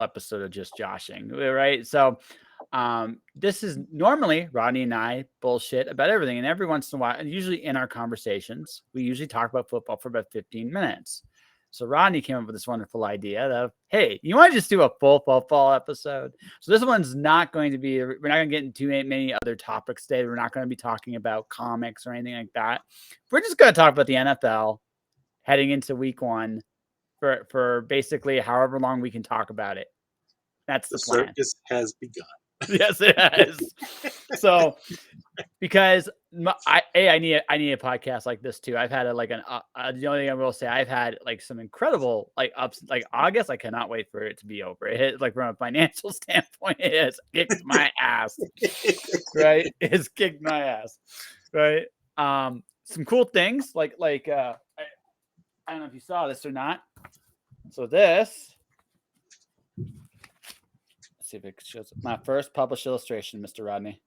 episode of just joshing, right? So this is normally Rodney and I bullshit about everything. And every once in a while, and usually in our conversations, we usually talk about football for about 15 minutes. So Rodney came up with this wonderful idea of, hey, you want to just do a full football episode? So this one's not going to be, we're not going to get into many other topics today. We're not going to be talking about comics or anything like that. We're just going to talk about the NFL heading into week 1 for basically however long we can talk about it. That's the plan. The circus has begun. Yes, it has. So, because I need a podcast like this too. I've had the only thing I will say, I've had like some incredible like ups. Like August, I cannot wait for it to be over. It hit, like from a financial standpoint, it has kicked my ass. Right, it's kicked my ass. Right. Some cool things like I don't know if you saw this or not. So this. See if it shows my first published illustration, Mr. Rodney.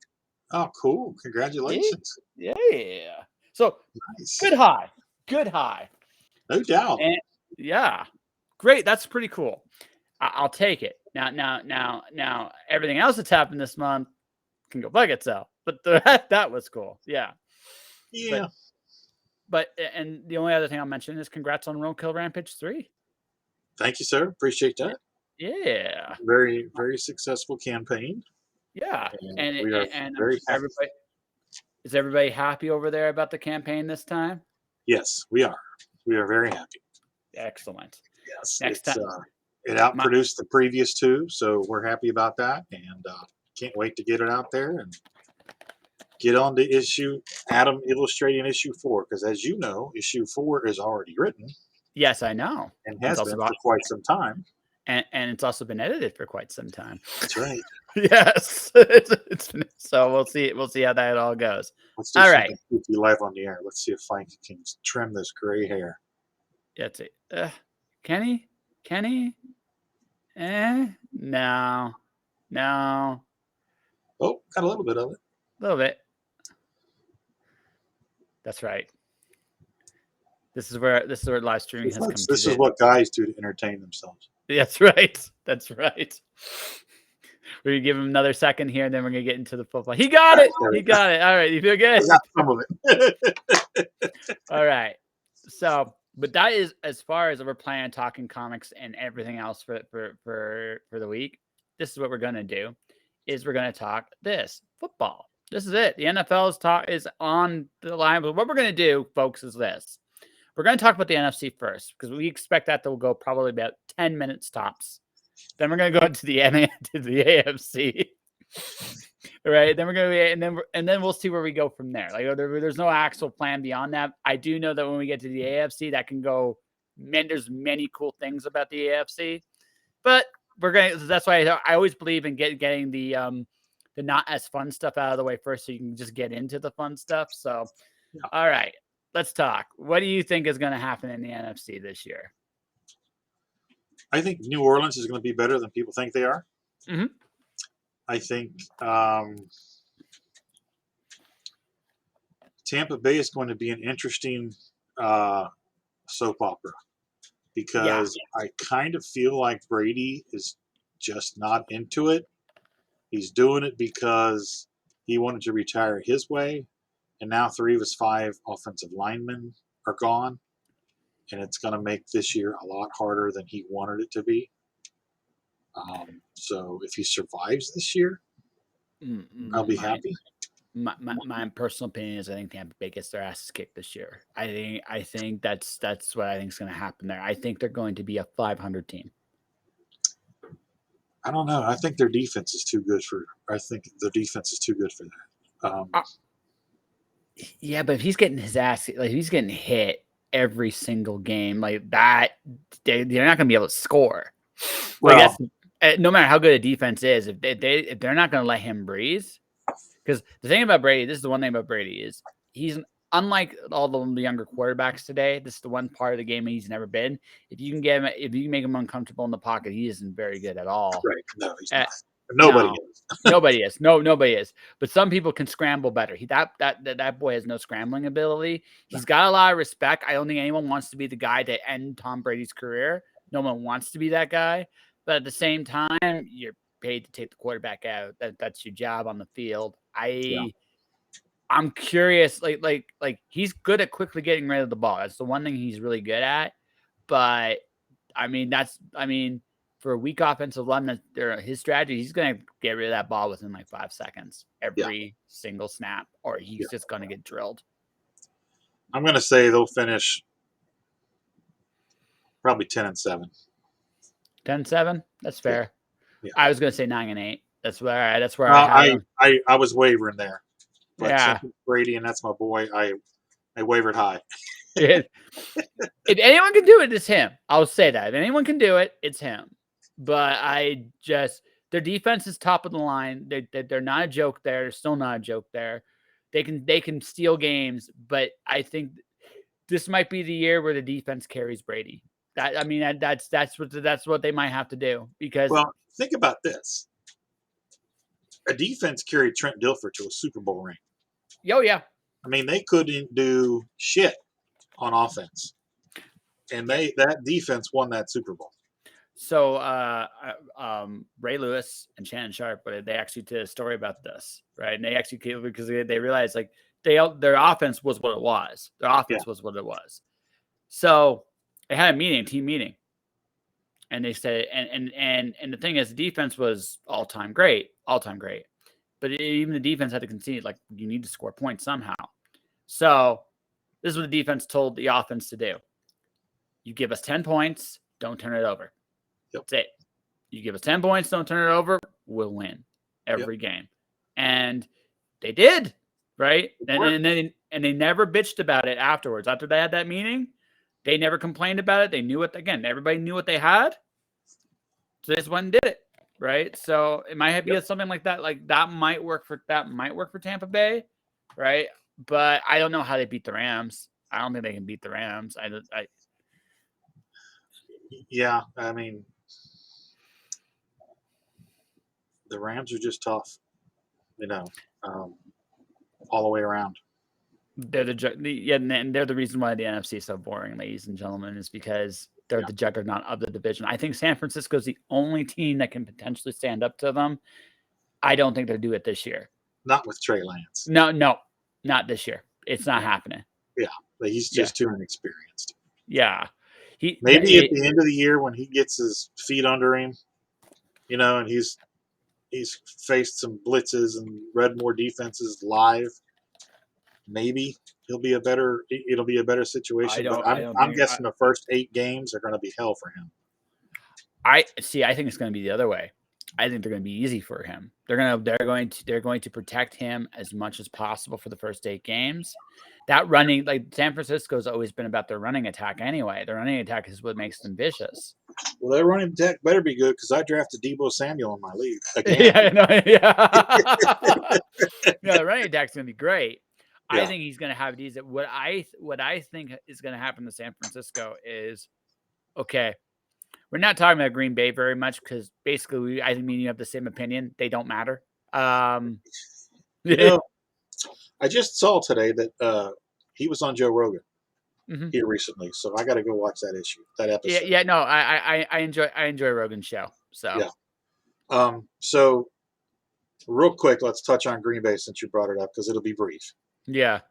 Oh, cool. Congratulations. Yeah. So nice. Good high. No doubt. And yeah. Great. That's pretty cool. I'll take it. Now everything else that's happened this month can go bug itself. But that was cool. Yeah. Yeah. But and the only other thing I'll mention is congrats on Roadkill Rampage 3. Thank you, sir. Appreciate that. Yeah. Very, very successful campaign. Yeah. And very happy. Is everybody happy over there about the campaign this time? Yes, we are. We are very happy. Excellent. Yes. Next time. It outproduced the previous 2, so we're happy about that, and can't wait to get it out there and get on to Adam illustrating issue 4, because as you know, issue 4 is already written. Yes, I know. And has been for quite some time. And it's also been edited for quite some time. That's right. Yes. It's been, so we'll see how that all goes. Let's do all right. Live on the air. Let's see if Fyke can trim this gray hair. That's it. Kenny? No. Oh, got a little bit of it. A little bit. That's right. This is where live streaming has come to. This is what guys do to entertain themselves. That's right. We're going to give him another second here, and then we're going to get into the football. He got it. All right. You feel good? I got some of it. All right. So, but that is as far as we're planning on talking comics and everything else for the week. This is what we're going to do, is we're going to talk football. This is it. The NFL is on the line. But what we're going to do, folks, is this. We're going to talk about the NFC first, because we expect that to go probably about 10 minutes tops. Then we're going to go into the AFC. Right. Then we're going to and then we'll see where we go from there. Like there's no actual plan beyond that. I do know that when we get to the AFC, that can go. There's many cool things about the AFC, but that's why I always believe in getting the not as fun stuff out of the way first, so you can just get into the fun stuff. So, yeah. All right. Let's talk. What do you think is going to happen in the NFC this year? I think New Orleans is going to be better than people think they are. Mm-hmm. I think Tampa Bay is going to be an interesting soap opera, because I kind of feel like Brady is just not into it. He's doing it because he wanted to retire his way. And now 3 of his 5 offensive linemen are gone. And it's going to make this year a lot harder than he wanted it to be. So if he survives this year, I'll be happy. My personal opinion is I think Tampa Bay gets their asses kicked this year. I think that's what I think is going to happen there. I think they're going to be a 500 team. I don't know. I think their defense is too good for that. Yeah, but if he's getting his ass, like he's getting hit every single game like that, they're not going to be able to score. Well, no matter how good a defense is, if they're not going to let him breathe. Because the thing about Brady, this is the one thing about Brady, is he's unlike all the younger quarterbacks today. This is the one part of the game he's never been. If you can make him uncomfortable in the pocket, he isn't very good at all. Right? No, he's not. Nobody is. Nobody is. But some people can scramble better. That boy has no scrambling ability. He's got a lot of respect. I don't think anyone wants to be the guy to end Tom Brady's career. No one wants to be that guy. But at the same time, you're paid to take the quarterback out. That's your job on the field. Yeah. I'm curious, like he's good at quickly getting rid of the ball. That's the one thing he's really good at. But I mean, for a weak offensive line, his strategy, he's gonna get rid of that ball within like 5 seconds every single snap, or he's just gonna get drilled. I'm gonna say they'll finish probably 10-7. 10-7? That's fair. Yeah. I was gonna say 9-8. That's where I had him. I was wavering there. But Yeah. since it's Brady and that's my boy, I wavered high. If anyone can do it, it's him. I'll say that. If anyone can do it, it's him. But their defense is top of the line. They're not a joke there. They're still not a joke there. They can steal games, but I think this might be the year where the defense carries Brady. That's what they might have to do because. Well, think about this. A defense carried Trent Dilfer to a Super Bowl ring. Oh yeah. I mean, they couldn't do shit on offense, and that defense won that Super Bowl. So, Ray Lewis and Shannon Sharp, they actually did a story about this, right? And they actually came because they realized like their offense was what it was. Their offense was what it was. So they had a team meeting, and they said, and the thing is, the defense was all time great, but even the defense had to concede like you need to score points somehow. So this is what the defense told the offense to do: you give us 10 points, don't turn it over. That's it. You give us 10 points, don't turn it over, we'll win every game. And they did, right? And they never bitched about it afterwards. After they had that meeting, they never complained about it. They knew it again. Everybody knew what they had. So they just went and did it, right? So it might be something like that. Like that might work for Tampa Bay, right? But I don't know how they beat the Rams. I don't think they can beat the Rams. Yeah, I mean, the Rams are just tough, all the way around. They're and they're the reason why the NFC is so boring, ladies and gentlemen, is because they're the juggernaut of the division. I think San Francisco is the only team that can potentially stand up to them. I don't think they'll do it this year. Not with Trey Lance. No, not this year. It's not happening. Yeah, but he's just too inexperienced. Yeah. Maybe at the end of the year when he gets his feet under him, and he's faced some blitzes and read more defenses live. Maybe it'll be a better situation. I'm guessing the first 8 games are going to be hell for him. I think it's going to be the other way. I think they're going to be easy for him. They're going to protect him as much as possible for the first 8 games. That running, like San Francisco's always been about their running attack anyway. Their running attack is what makes them vicious. Well, their running attack better be good because I drafted Deebo Samuel in my league again. Yeah, the running attack's going to be great. I think he's going to have these. What I think is going to happen to San Francisco is, okay, we're not talking about Green Bay very much because basically I think you have the same opinion. They don't matter. I just saw today that he was on Joe Rogan here recently, so I got to go watch that episode. Yeah. No, I enjoy Rogan's show. So So real quick, let's touch on Green Bay since you brought it up because it'll be brief. Yeah.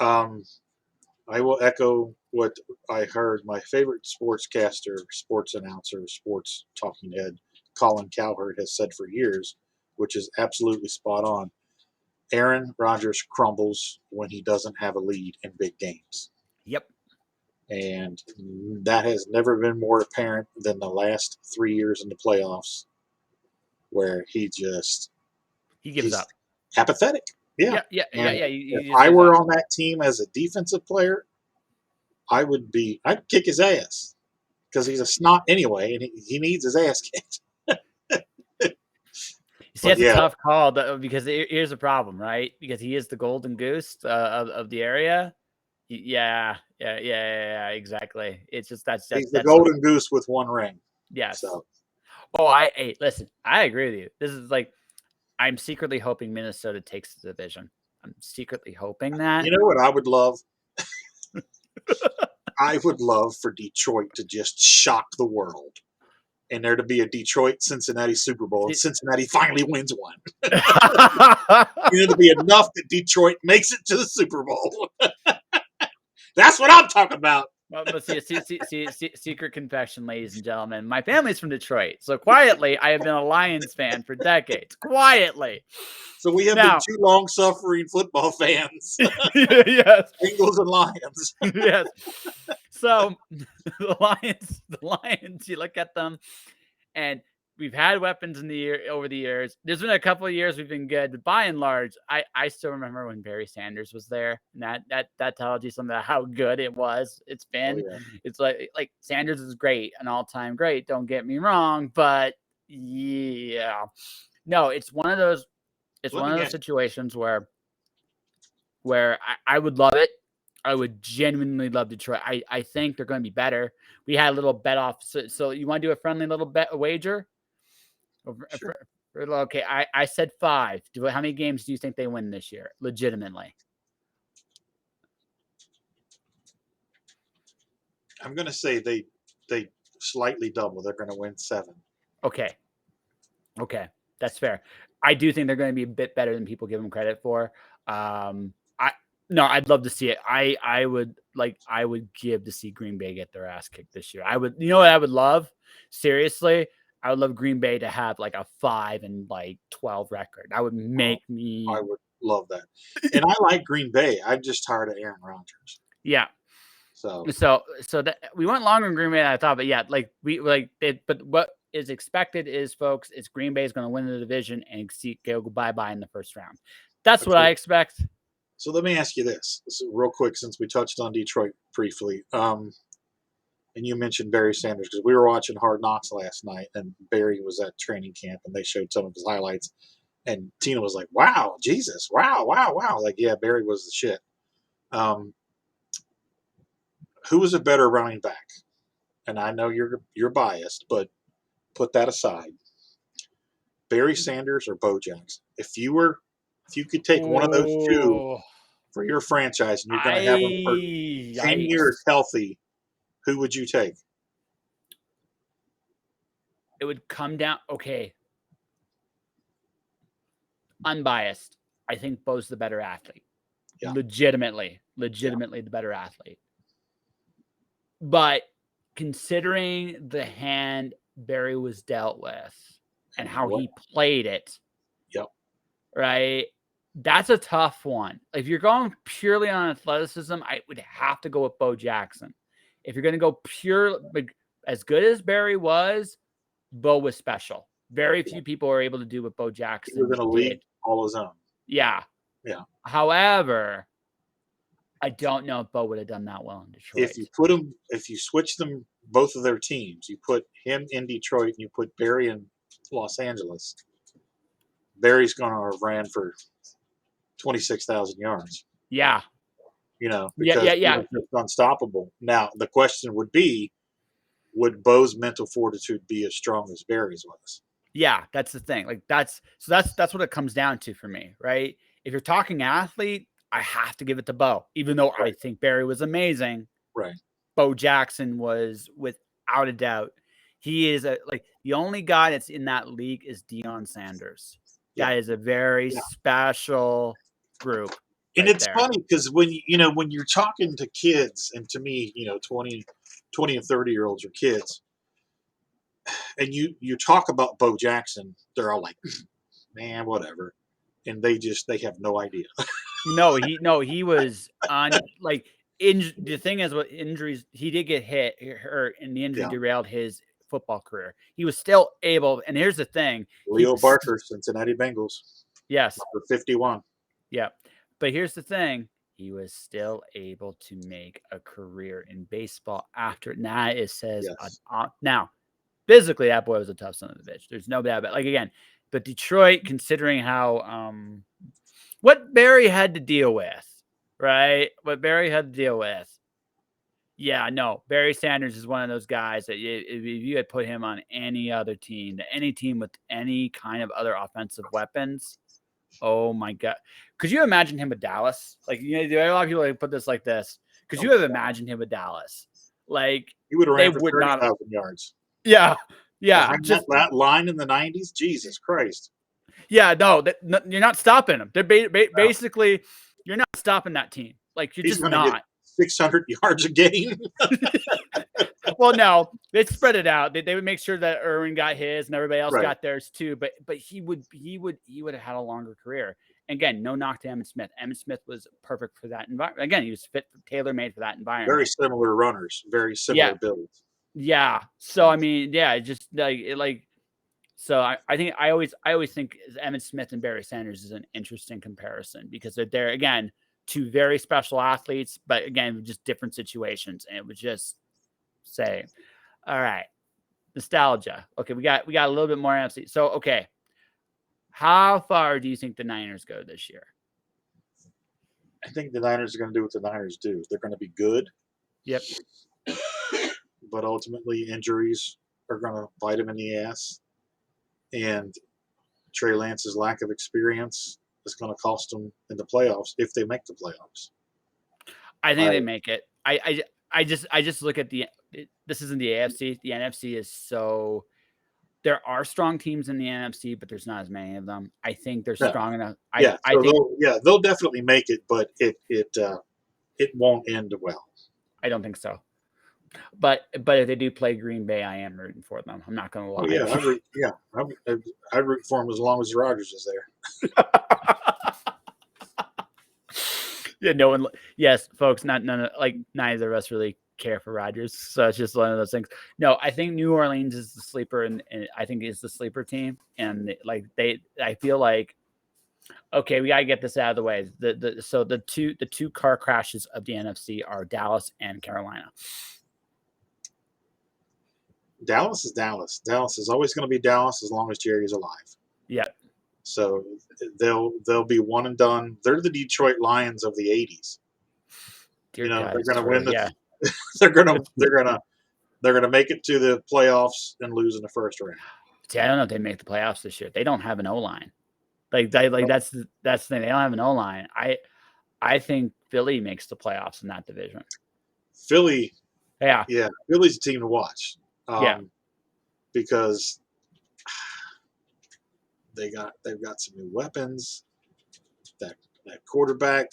I will echo what I heard my favorite sportscaster, sports announcer, sports talking head, Colin Cowherd, has said for years, which is absolutely spot on. Aaron Rodgers crumbles when he doesn't have a lead in big games. Yep. And that has never been more apparent than the last 3 years in the playoffs, where he gives up. Apathetic. Yeah. If I were on that team as a defensive player, I'd kick his ass because he's a snot anyway, and he needs his ass kicked. See, that's a tough call because here's the problem, right? Because he is the golden goose of the area. Yeah, exactly. It's just that's the golden goose with 1 ring. Yes. So. Listen, I agree with you. This is like, I'm secretly hoping Minnesota takes the division. I'm secretly hoping that. You know what I would love? I would love for Detroit to just shock the world and there to be a Detroit-Cincinnati Super Bowl, and Cincinnati finally wins one. To be enough that Detroit makes it to the Super Bowl. That's what I'm talking about. But see, secret confession, ladies and gentlemen. My family's from Detroit, so quietly, I have been a Lions fan for decades. Quietly. So we have been two long-suffering football fans. Yes. Bengals and Lions. Yes. So the Lions, you look at them, and we've had weapons over the years. There's been a couple of years we've been good, but by and large, I still remember when Barry Sanders was there, and that tells you something about how good it was. It's been. Oh, yeah. It's like Sanders is great, an all-time great. Don't get me wrong, but yeah, no, it's one of those. It's one of those situations where I would love it. I would genuinely love Detroit. I think they're going to be better. We had a little bet off. So you want to do a friendly little bet wager? Sure. Okay, I said 5. How many games do you think they win this year? Legitimately. I'm going to say they slightly double. They're going to win 7. Okay, that's fair. I do think they're going to be a bit better than people give them credit for. I'd love to see it. I would give to see Green Bay get their ass kicked this year. I would, what I would love? Seriously, I would love Green Bay to have like a 5-12 record. That would make me. I would love that. And I like Green Bay. I'm just tired of Aaron Rodgers. Yeah. So that we went longer in Green Bay than I thought, but yeah, but what is expected is, folks, is Green Bay is going to win the division and go bye-bye in the first round. That's what I expect. So let me ask you this real quick, since we touched on Detroit briefly. And you mentioned Barry Sanders, because we were watching Hard Knocks last night, and Barry was at training camp, and they showed some of his highlights. And Tina was like, wow, Jesus, wow. Like, yeah, Barry was the shit. Who was a better running back? And I know you're biased, but put that aside. Barry Sanders or Bo Jackson? If you could take one of those two for your franchise, and you're going to have them for 10 years healthy, who would you take? It would come down. Okay. Unbiased. I think Bo's the better athlete. Yeah. Legitimately the better athlete. But considering the hand Barry was dealt with and how he played it, right? That's a tough one. If you're going purely on athleticism, I would have to go with Bo Jackson. If you're going to go pure, as good as Barry was, Bo was special. Very few people are able to do what Bo Jackson did. He was in a league all his own. Yeah. However, I don't know if Bo would have done that well in Detroit. If you switch them, both of their teams, you put him in Detroit and you put Barry in Los Angeles, Barry's going to have ran for 26,000 yards. Yeah. Because he's just unstoppable. Now, the question would be, would Bo's mental fortitude be as strong as Barry's was? Yeah, that's the thing. Like that's what it comes down to for me, right? If you're talking athlete, I have to give it to Bo, even though I think Barry was amazing. Right. Bo Jackson was, without a doubt, he is the only guy that's in that league is Deion Sanders. That is a very special group. And it's funny because when you're talking to kids, and to me, 20 and 30-year-olds are kids, and you talk about Bo Jackson, they're all like, man, whatever. And they have no idea. he was on the thing is, with injuries, he did get hurt, and the injury derailed his football career. He was still able, and here's the thing. Leo Barker, Cincinnati Bengals. Yes. Number 51. Yeah. But here's the thing. He was still able to make a career in baseball after. Now it says, now, physically, that boy was a tough son of a bitch. There's no doubt about it. Again, but Detroit, considering how, what Barry had to deal with, right? What Barry had to deal with. Yeah, no, Barry Sanders is one of those guys that if you had put him on any other team, any team with any kind of other offensive weapons, oh my God. Could you imagine him with Dallas? Like, a lot of people put this like this. Could you have imagined him with Dallas? Like, he would have ran for 30,000 yards. Yeah. Yeah, behind just that line in the 90s. Jesus Christ. yeah, no, you're not stopping them. They're basically you're not stopping that team. Like you're He's just going to get not. 600 yards a game. Well, no, they'd spread it out. They would make sure that Irwin got his and everybody else Right. got theirs too. But he would have had a longer career. And again, no knock to Emmitt Smith. Emmitt Smith was perfect for that environment. Again, he was tailor made for that environment. Very similar runners, very similar builds. Yeah. So I mean, yeah, just like. So I think I always think Emmitt Smith and Barry Sanders is an interesting comparison because they're again two very special athletes, but again just different situations, and it was just say, all right, nostalgia. Okay, we got a little bit more NFC. So okay, how far do you think the Niners go this year? I think the Niners are going to do what the Niners do. They're going to be good. Yep. But ultimately, injuries are going to bite them in the ass. And Trey Lance's lack of experience is going to cost them in the playoffs if they make the playoffs. I think they make it. I just look at this isn't the AFC. The NFC is so. There are strong teams in the NFC, but there's not as many of them. I think they're strong enough. I think they'll definitely make it, but it won't end well. I don't think so. But if they do play Green Bay, I am rooting for them. I'm not going to lie. I root for them as long as Rodgers is there. Yeah, no one. Yes, folks. None like neither of us really care for Rodgers, so it's just one of those things. No, I think New Orleans is the sleeper, and I think is the sleeper team, and I feel like okay, we gotta get this out of the way. So the two car crashes of the NFC are Dallas and Carolina. Dallas is Dallas. Dallas is always going to be Dallas as long as Jerry's alive. Yeah. So they'll be one and done. They're the Detroit Lions of the '80s. Dear God, they're going to win the. They're gonna make it to the playoffs and lose in the first round. See, I don't know if they make the playoffs this year. They don't have an O line. That's the thing. They don't have an O line. I think Philly makes the playoffs in that division. Philly, yeah, Philly's a team to watch. Because they've got some new weapons. That quarterback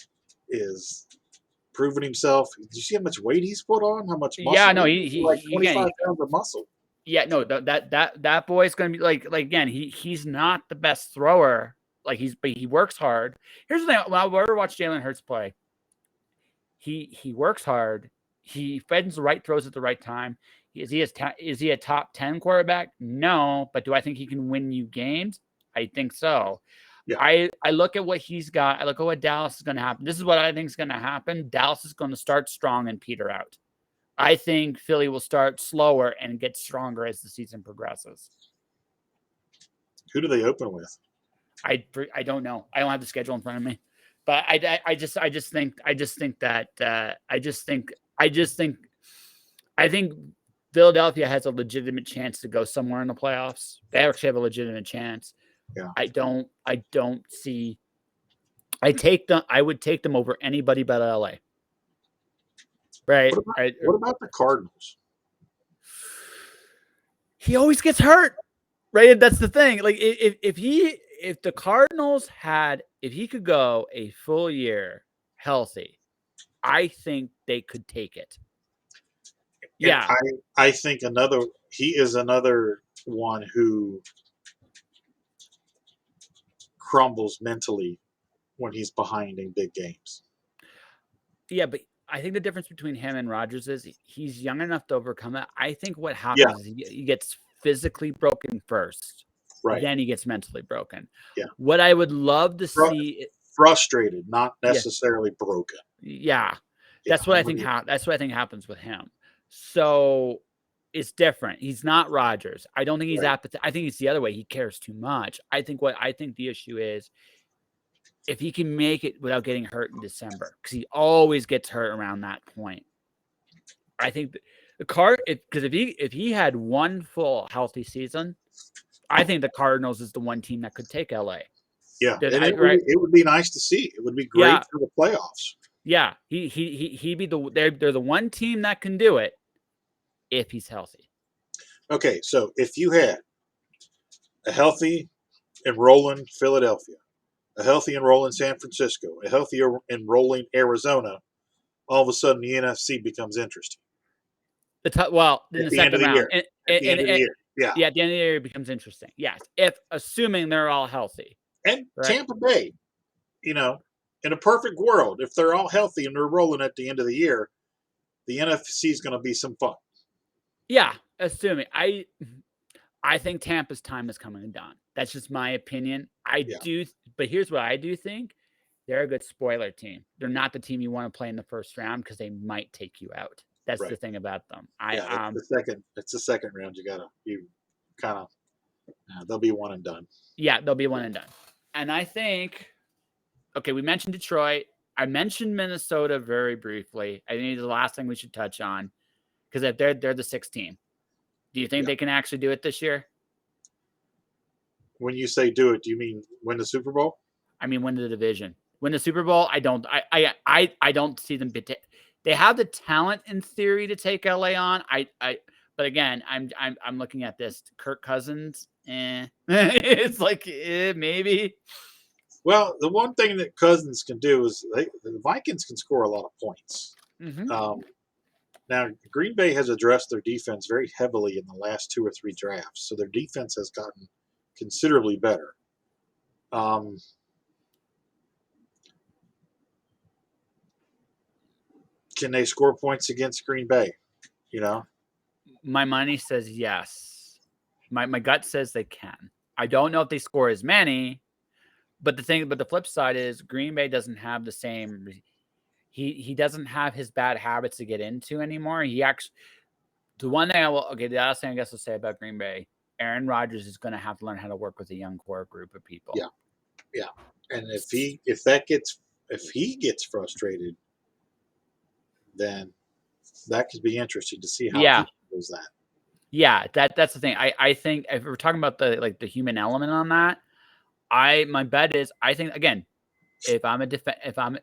is proving himself. Did you see how much weight he's put on? How much muscle? Yeah, no, he like 25 pounds of muscle. Yeah, no, that boy's gonna be like again. He's not the best thrower. But he works hard. Here's the thing: when I ever watch Jalen Hurts play, he works hard. He finds the right throws at the right time. Is he a top 10 quarterback? No, but do I think he can win you games? I think so. Yeah. I look at what he's got. I look at what Dallas is going to happen. This is what I think is going to happen. Dallas is going to start strong and peter out. I think Philly will start slower and get stronger as the season progresses. Who do they open with? I don't know. I don't have the schedule in front of me, but I think Philadelphia has a legitimate chance to go somewhere in the playoffs. They actually have a legitimate chance. Yeah. I don't see. I would take them over anybody but LA. Right. What about the Cardinals? He always gets hurt. Right. That's the thing. Like if the Cardinals if he could go a full year healthy, I think they could take it. Yeah. I think he is another one who crumbles mentally when he's behind in big games. Yeah, but I think the difference between him and Rodgers is he's young enough to overcome it. I think what happens is he gets physically broken first. Right. Then he gets mentally broken. Yeah. What I would love to see frustrated, not necessarily broken. Yeah. That's what I think happens with him. So it's different. He's not Rodgers. I don't think he's apathetic. I think it's the other way. He cares too much. I think the issue is if he can make it without getting hurt in December, because he always gets hurt around that point. I think if he had one full healthy season, I think the Cardinals is the one team that could take LA. Yeah, it would be nice to see. It would be great for the playoffs. Yeah, he'd be they're the one team that can do it if he's healthy. Okay, so if you had a healthy and rolling Philadelphia, a healthy and rolling San Francisco, a healthy and rolling Arizona, all of a sudden the NFC becomes interesting Well, in at the the end of second the round, year. At the end of the year, yeah. yeah, at the end of the year it becomes interesting. Yes, if assuming they're all healthy, And right? Tampa Bay, you know, in a perfect world, if they're all healthy and they're rolling at the end of the year, the NFC is going to be some fun. Yeah, assuming I think Tampa's time is coming and done. That's just my opinion. Yeah, But here's what I do think. They're a good spoiler team. They're not the team you want to play in the first round because they might take you out. That's the right. thing about them. Yeah, it's the second. It's the second round. You kind of they'll be one and done. Yeah, they'll be one and done. And I think, okay, we mentioned Detroit. I mentioned Minnesota very briefly. I think it's the last thing we should touch on because if they're the sixth team, do you think Yeah. they can actually do it this year? When you say do it, do you mean win the Super Bowl? I mean, win the division, win the Super Bowl. I don't. I don't see them. They have the talent in theory to take LA on. But again, I'm looking at this. Kirk Cousins. It's like maybe. Well, the one thing that Cousins can do is the Vikings can score a lot of points. Mm-hmm. Now, Green Bay has addressed their defense very heavily in the last 2 or 3 drafts, so their defense has gotten considerably better. Can they score points against Green Bay? You know, My money says yes. My gut says they can. I don't know if they score as many, but the flip side is Green Bay doesn't have the same. He doesn't have his bad habits to get into anymore. He actually the one thing the last thing I guess I'll say about Green Bay, Aaron Rodgers is going to have to learn how to work with a young core group of people. yeah. And if he gets frustrated, then that could be interesting to see how he does that. Yeah, that's the thing. I think if we're talking about the human element on that, my bet is I think again, if I'm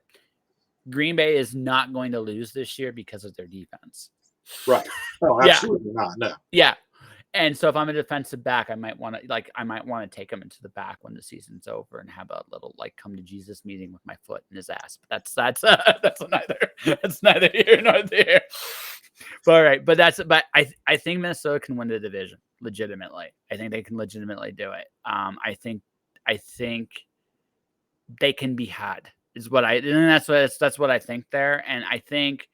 Green Bay is not going to lose this year because of their defense. Right. Oh, Yeah. absolutely not. No. Yeah. And so if I'm a defensive back, I might want to take him into the back when the season's over and have a little come to Jesus meeting with my foot in his ass. But that's neither here nor there. But all right, but I think Minnesota can win the division legitimately. I think they can legitimately do it. I think they can be had is what and that's what I think there. And I think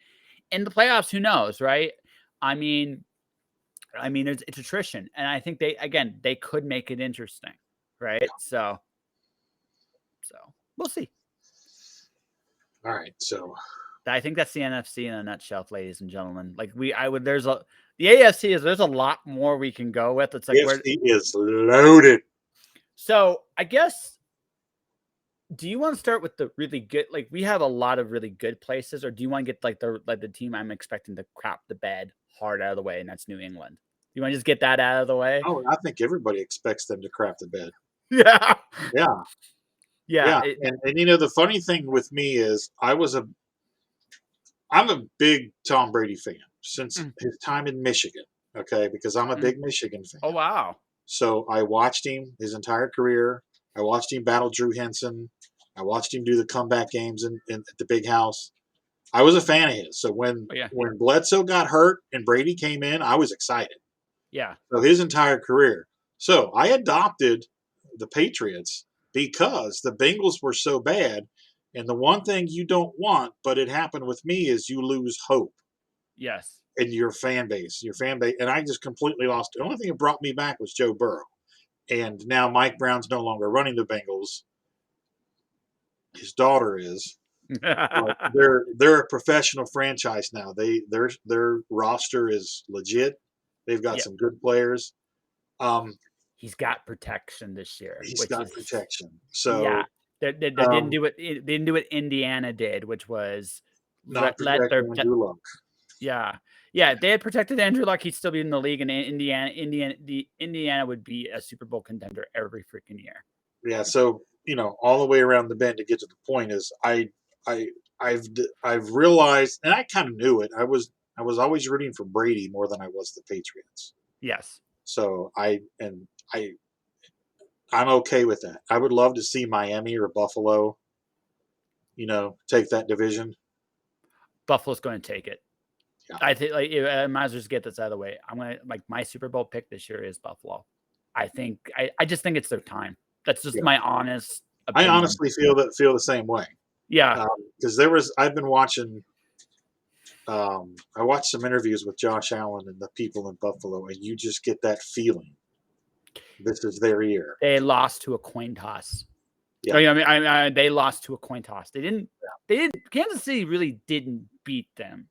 in the playoffs, who knows, right? I mean, it's attrition, and I think they could make it interesting, right? So we'll see. All right, so I think that's the NFC in a nutshell, ladies and gentlemen. The AFC there's a lot more we can go with. It's like AFC is loaded. So I guess. Do you want to start with the really good? Like we have a lot of really good places, or do you want to get the team I'm expecting to crap the bed hard out of the way, and that's New England? You want to just get that out of the way? Oh, I think everybody expects them to crap the bed. Yeah. Yeah. And the funny thing with me is I'm a big Tom Brady fan since his time in Michigan. Okay, because I'm a big Michigan fan. Oh wow. So I watched him his entire career. I watched him battle Drew Henson. I watched him do the comeback games at the big house. I was a fan of his. So when Bledsoe got hurt and Brady came in, I was excited. Yeah. So his entire career. So I adopted the Patriots because the Bengals were so bad. And the one thing you don't want, but it happened with me, is you lose hope. Yes. In your fan base. And I just completely lost. The only thing that brought me back was Joe Burrow. And now Mike Brown's no longer running the Bengals. His daughter is. But they're a professional franchise now. Their roster is legit. They've got some good players. He's got protection this year. He's got protection. So yeah, they didn't do it. They didn't do what Indiana did, which was not protect Andrew Luck. Yeah. If they had protected Andrew Luck, he'd still be in the league, and Indiana would be a Super Bowl contender every freaking year. Yeah, so all the way around the bend to get to the point is I've realized, and I kind of knew it. I was always rooting for Brady more than I was the Patriots. Yes. So I'm okay with that. I would love to see Miami or Buffalo, take that division. Buffalo's going to take it. Yeah. I think I might as well just get this out of the way. I'm gonna my Super Bowl pick this year is Buffalo. I think I just think it's their time. That's just my honest I opinion. honestly feel the same way. Yeah. Because I've been watching. I watched some interviews with Josh Allen and the people in Buffalo, and you just get that feeling. This is their year. They lost to a coin toss. Yeah. I mean, they lost to a coin toss. They didn't. Kansas City really didn't beat them.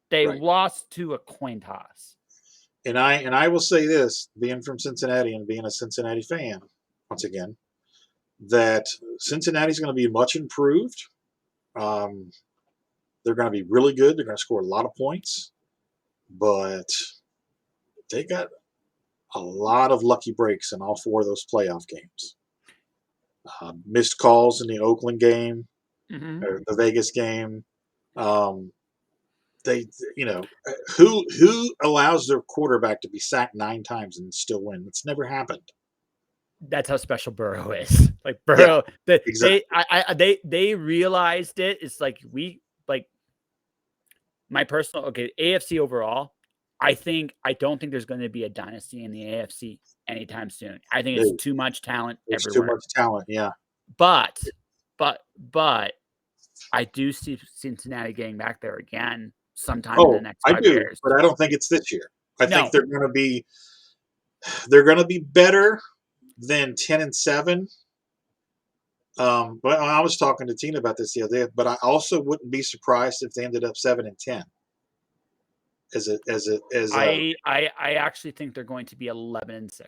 They lost to a coin toss. And I will say this, being from Cincinnati and being a Cincinnati fan, once again, that Cincinnati's going to be much improved. They're going to be really good. They're going to score a lot of points, but they got a lot of lucky breaks in all four of those playoff games. Missed calls in the Oakland game, or the Vegas game. They, who allows their quarterback to be sacked 9 times and still win? It's never happened. That's how special Burrow is. Like Burrow, exactly. they realized it. It's like my personal AFC overall. I don't think there's going to be a dynasty in the AFC anytime soon. I think it's too much talent everywhere. Too much talent, yeah. But I do see Cincinnati getting back there again sometime in the next 5 years. But I don't think it's this year. I think they're going to be better than 10-7. But I was talking to Tina about this the other day. But I also wouldn't be surprised if they ended up 7-10. I actually think they're going to be 11-6.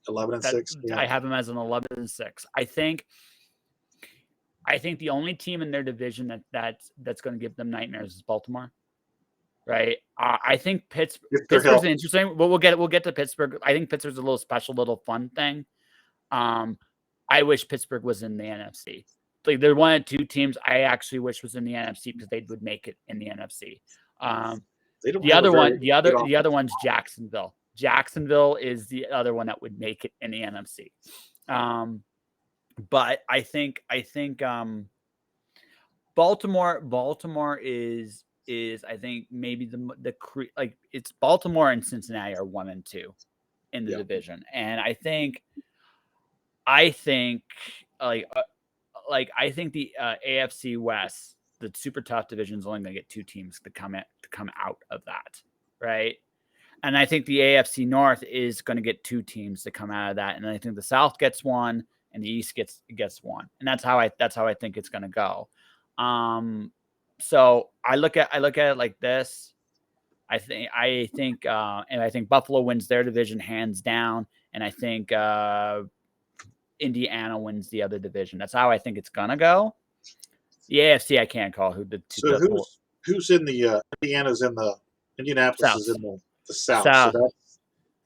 11-6. Yeah. I have them as an 11-6. I think the only team in their division that's going to give them nightmares is Baltimore. Right. I think Pittsburgh's interesting. We'll get to Pittsburgh. I think Pittsburgh's a little special, little fun thing. I wish Pittsburgh was in the NFC. Like they're one of 2 teams I actually wish was in the NFC because they would make it in the NFC. The other one's Jacksonville. Jacksonville is the other one that would make it in the NFC. But I think Baltimore is I think maybe it's Baltimore and Cincinnati are 1 and 2 in the division, and I think I think the AFC West, the super tough division, is only going to get 2 teams to come out of that, right? And I think the AFC North is going to get 2 teams to come out of that, and I think the South gets 1 and the East gets 1, and that's how I think it's going to go. So I look at it like this. I think Buffalo wins their division hands down, and I think Indiana wins the other division. That's how I think it's gonna go. The AFC I can't call who the two. So who's in the Indiana's in the Indianapolis South. is in the South. So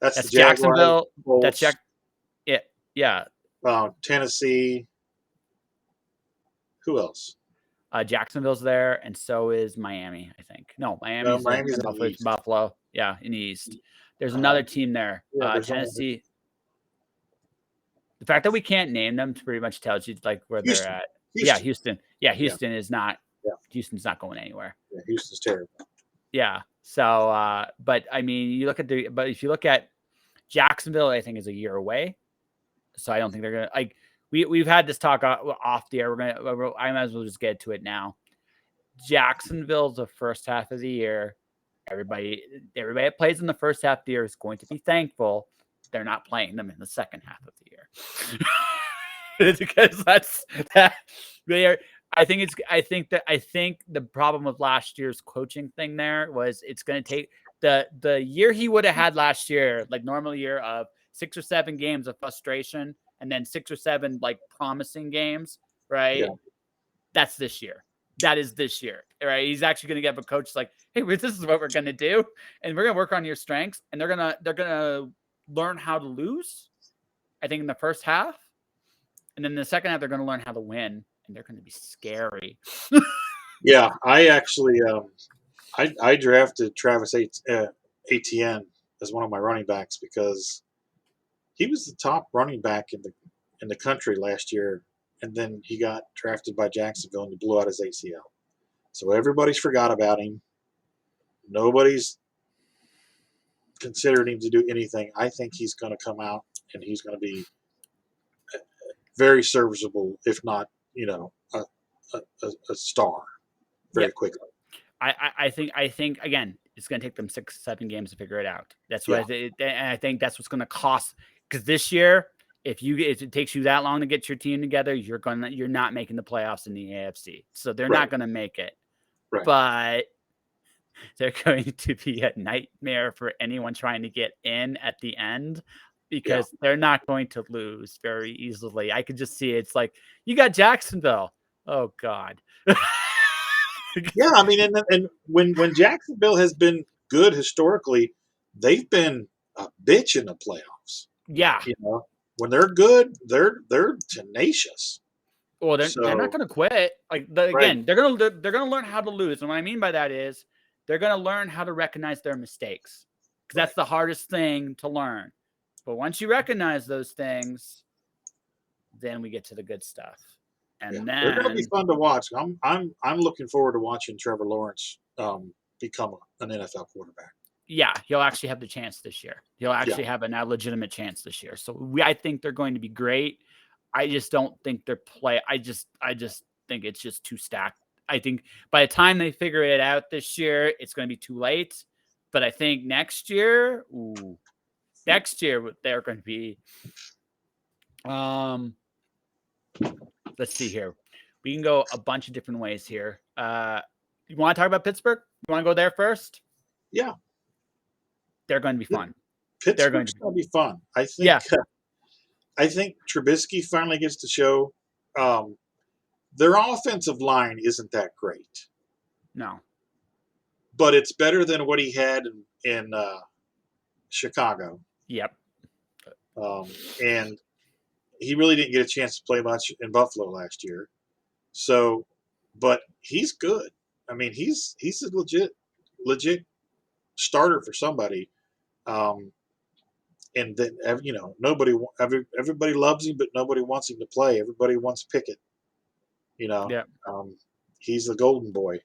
that's the Jacksonville. Jaguars, That's yeah. Tennessee. Who else? Jacksonville's there, and so is Miami. I think Miami's in Buffalo. Yeah, in the East. There's another team there. Tennessee. The fact that we can't name them pretty much tells you like where they're at. Houston. Yeah, Houston is not. Yeah. Houston's not going anywhere. Yeah, Houston's terrible. Yeah. So, but I mean, if you look at Jacksonville, I think is a year away. So I don't think they're gonna like. We've had this talk off the air. I might as well just get to it now. Jacksonville's the first half of the year. Everybody that plays in the first half of the year is going to be thankful they're not playing them in the second half of the year. Because I think the problem with last year's coaching thing there was it's going to take the year he would have had last year, like normal year of 6 or 7 games of frustration and then 6 or 7 like promising games, right? Yeah. That's this year. That is this year, right? He's actually going to get a coach like, hey, this is what we're going to do, and we're going to work on your strengths, and they're gonna learn how to lose. I think in the first half, and then in the second half they're going to learn how to win, and they're going to be scary. Yeah, I actually I drafted Travis Etienne as one of my running backs because he was the top running back in the country last year, and then he got drafted by Jacksonville and he blew out his ACL. So everybody's forgot about him. Nobody's considered him to do anything. I think he's going to come out and he's going to be very serviceable, if not, a star very quickly. I think again, it's going to take them 6-7 games to figure it out. That's what and I think that's what's going to cost. Because this year, if it takes you that long to get your team together, you're not making the playoffs in the AFC. So they're not going to make it. Right. But they're going to be a nightmare for anyone trying to get in at the end because they're not going to lose very easily. I could just see it's like, you got Jacksonville. Oh, God. Yeah, I mean, and when Jacksonville has been good historically, they've been a bitch in the playoffs. Yeah. When they're good, they're tenacious. Well, they're not going to quit. Like again, they're going to learn how to lose. And what I mean by that is they're going to learn how to recognize their mistakes because that's the hardest thing to learn. But once you recognize those things, then we get to the good stuff. And then they're going to be fun to watch. I'm looking forward to watching Trevor Lawrence become an NFL quarterback. Yeah, he'll actually have the chance this year. He'll actually have a legitimate chance this year. So I think they're going to be great. I just don't think they're I just think it's just too stacked. I think by the time they figure it out this year, it's going to be too late. But I think next year they're going to be. Let's see here. We can go a bunch of different ways here. You want to talk about Pittsburgh? You want to go there first? Yeah. They're going to be fun. Pittsburgh's going to be fun. I think. Yeah. I think Trubisky finally gets to show. Their offensive line isn't that great. No. But it's better than what he had in Chicago. Yep. And he really didn't get a chance to play much in Buffalo last year. So, but he's good. I mean, he's a legit starter for somebody. And then everybody loves him, but nobody wants him to play. Everybody wants Pickett. He's the golden boy.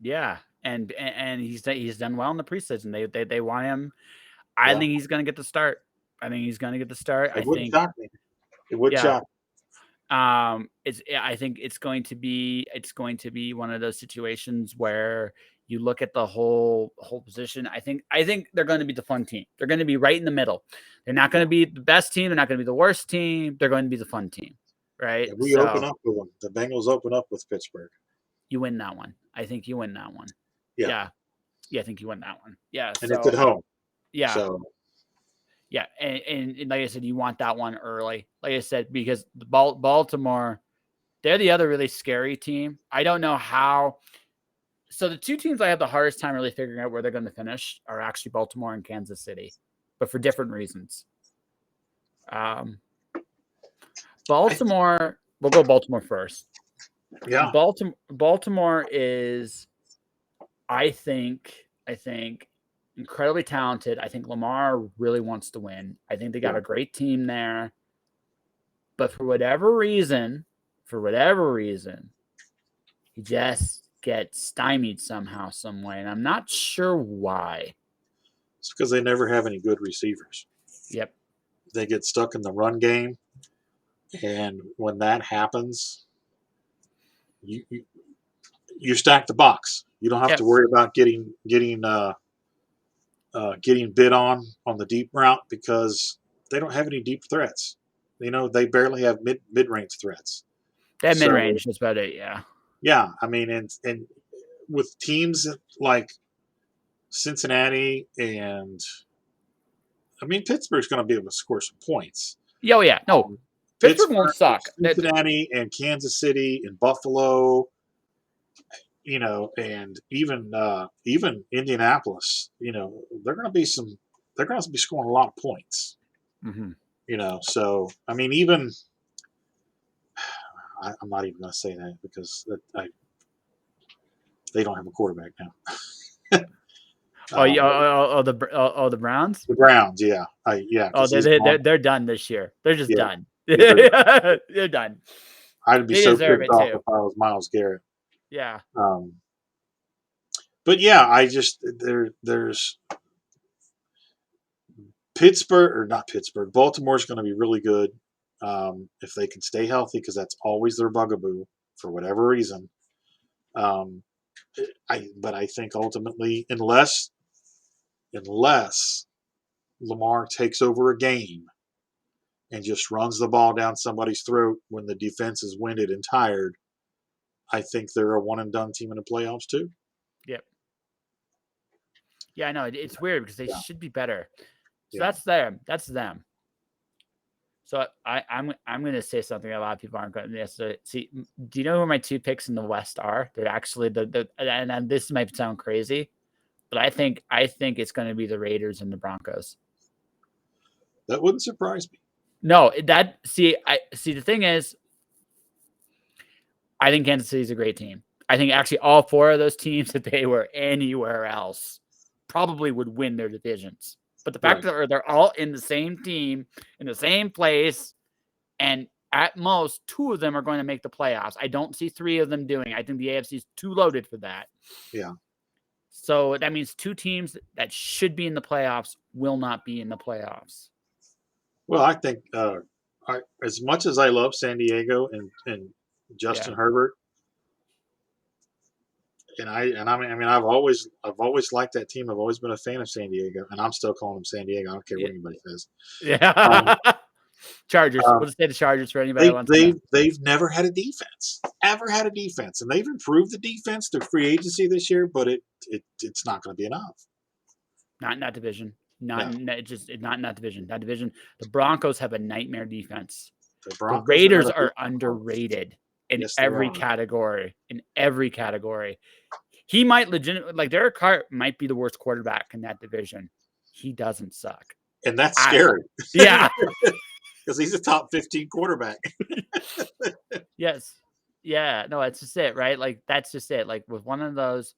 Yeah, and he's done well in the preseason. They want him. I think he's going to get the start. I think It wouldn't shock me. It would shock. I think it's going to be one of those situations where you look at the whole position. I think they're going to be the fun team. They're going to be right in the middle. They're not going to be the best team. They're not going to be the worst team. They're going to be the fun team, right? We open up with them. The Bengals open up with Pittsburgh. You win that one. I think you win that one. Yeah. I think you win that one. Yeah, and it's at home. Yeah. So. Yeah, and like I said, you want that one early. Like I said, because Baltimore, they're the other really scary team. I don't know how. So the two teams I have the hardest time really figuring out where they're going to finish are actually Baltimore and Kansas City, but for different reasons. Baltimore, we'll go Baltimore first. Yeah. Baltimore is, I think, incredibly talented. I think Lamar really wants to win. I think they got a great team there. But for whatever reason, he just gets stymied somehow, some way. And I'm not sure why. It's because they never have any good receivers. Yep. They get stuck in the run game. And when that happens, you stack the box. You don't have to worry about getting bid on the deep route because they don't have any deep threats. They barely have mid-range threats. They have mid-range. That's about it. Yeah. Yeah, I mean, and with teams like Cincinnati and Pittsburgh's going to be able to score some points. Oh yeah, no, Pittsburgh won't suck. Cincinnati and Kansas City and Buffalo. And even Indianapolis, they're going to be scoring a lot of points. Mm-hmm. So I mean, even I'm not even going to say that because they don't have a quarterback now. The Browns. The Browns, yeah, yeah, Oh, because he's gone. they're done this year. They're just Yeah, done. yeah, they're done. They're done. I'd be They so deserve pissed it off too. if I was Miles Garrett. Yeah. But yeah, I just there's Pittsburgh or not Pittsburgh. Baltimore's going to be really good if they can stay healthy because that's always their bugaboo for whatever reason. Um, but I think ultimately, unless Lamar takes over a game and just runs the ball down somebody's throat when the defense is winded and tired, I think they're a one and done team in the playoffs too. Yep. Yeah, I know it's weird because they Yeah. should be better. So Yeah. that's them. That's them. So I'm going to say something a lot of people aren't going to necessarily see. Do you know who my 2 picks in the West are? They're actually and this might sound crazy, but I think it's going to be the Raiders and the Broncos. That wouldn't surprise me. No, the thing is, I think Kansas City is a great team. I think actually all 4 of those teams, if they were anywhere else, probably would win their divisions. But the fact that they're all in the same team, in the same place, and at most 2 of them are going to make the playoffs. I don't see 3 of them doing it. I think the AFC is too loaded for that. Yeah. So that means 2 teams that should be in the playoffs will not be in the playoffs. Well, I think as much as I love San Diego and Justin Herbert, and I mean I've always liked that team. I've always been a fan of San Diego, and I'm still calling them San Diego. I don't care what anybody says. Yeah. Chargers. We'll just say the Chargers for anybody that wants to know. They've never had a defense, and they've improved the defense through free agency this year, but it's not going to be enough. Not in that division. Not in that division. That division. The Broncos have a nightmare defense. The Raiders are underrated in every category. In every category. He might legitimately, Derek Carr might be the worst quarterback in that division. He doesn't suck. And that's scary. Yeah. Because he's a top 15 quarterback. Yes. Yeah. No, that's just it, right? That's just it. With one of those,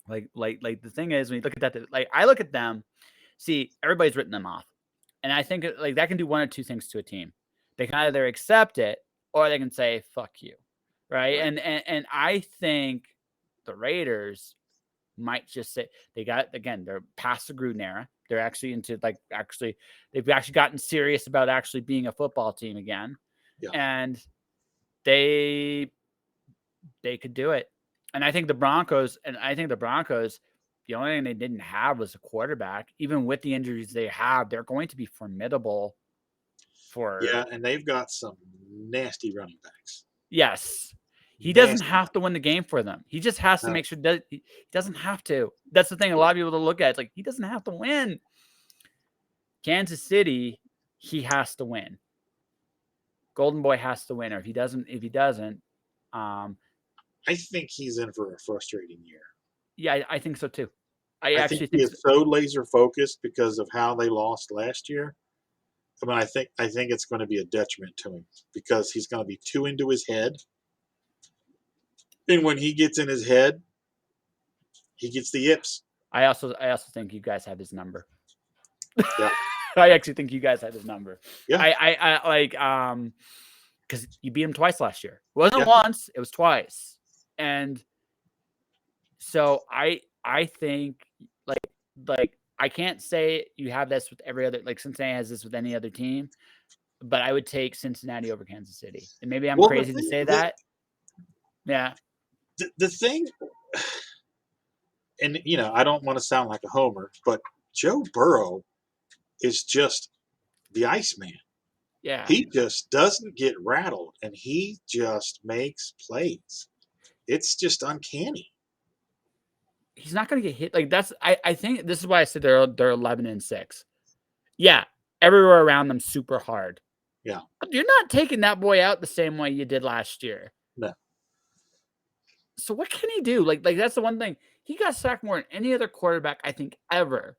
the thing is, when you look at that, I look at them, see, everybody's written them off. And I think that can do one or 2 things to a team. They can either accept it or they can say, fuck you. Right. And I think the Raiders might just say they're past the Gruden era. They're actually into they've actually gotten serious about actually being a football team again. Yeah. And they could do it. And I think the Broncos, the only thing they didn't have was a quarterback. Even with the injuries they have, they're going to be formidable and they've got some nasty running backs. Yes. He doesn't have to win the game for them. He just has to make sure that he doesn't have to. That's the thing a lot of people to look at. It's he doesn't have to win. Kansas City, he has to win. Golden Boy has to win. Or if he doesn't, I think he's in for a frustrating year. Yeah, I think so too. I actually think he is so laser focused because of how they lost last year. I mean, I think it's going to be a detriment to him because he's going to be too into his head. And when he gets in his head, he gets the yips. I also think you guys have his number. Yeah. I actually think you guys have his number. Yeah. I because you beat him twice last year. It wasn't once, it was twice. And so I think I can't say you have this with every other, Cincinnati has this with any other team, but I would take Cincinnati over Kansas City. And maybe I'm crazy to say that. Yeah. The thing, and I don't want to sound like a homer, but Joe Burrow is just the Iceman. Yeah. He just doesn't get rattled, and he just makes plays. It's just uncanny. He's not going to get hit. That's I think this is why I said they're 11-6. Yeah, everywhere around them super hard. Yeah. But you're not taking that boy out the same way you did last year. No. So what can he do? That's the one thing. He got sacked more than any other quarterback, I think, ever.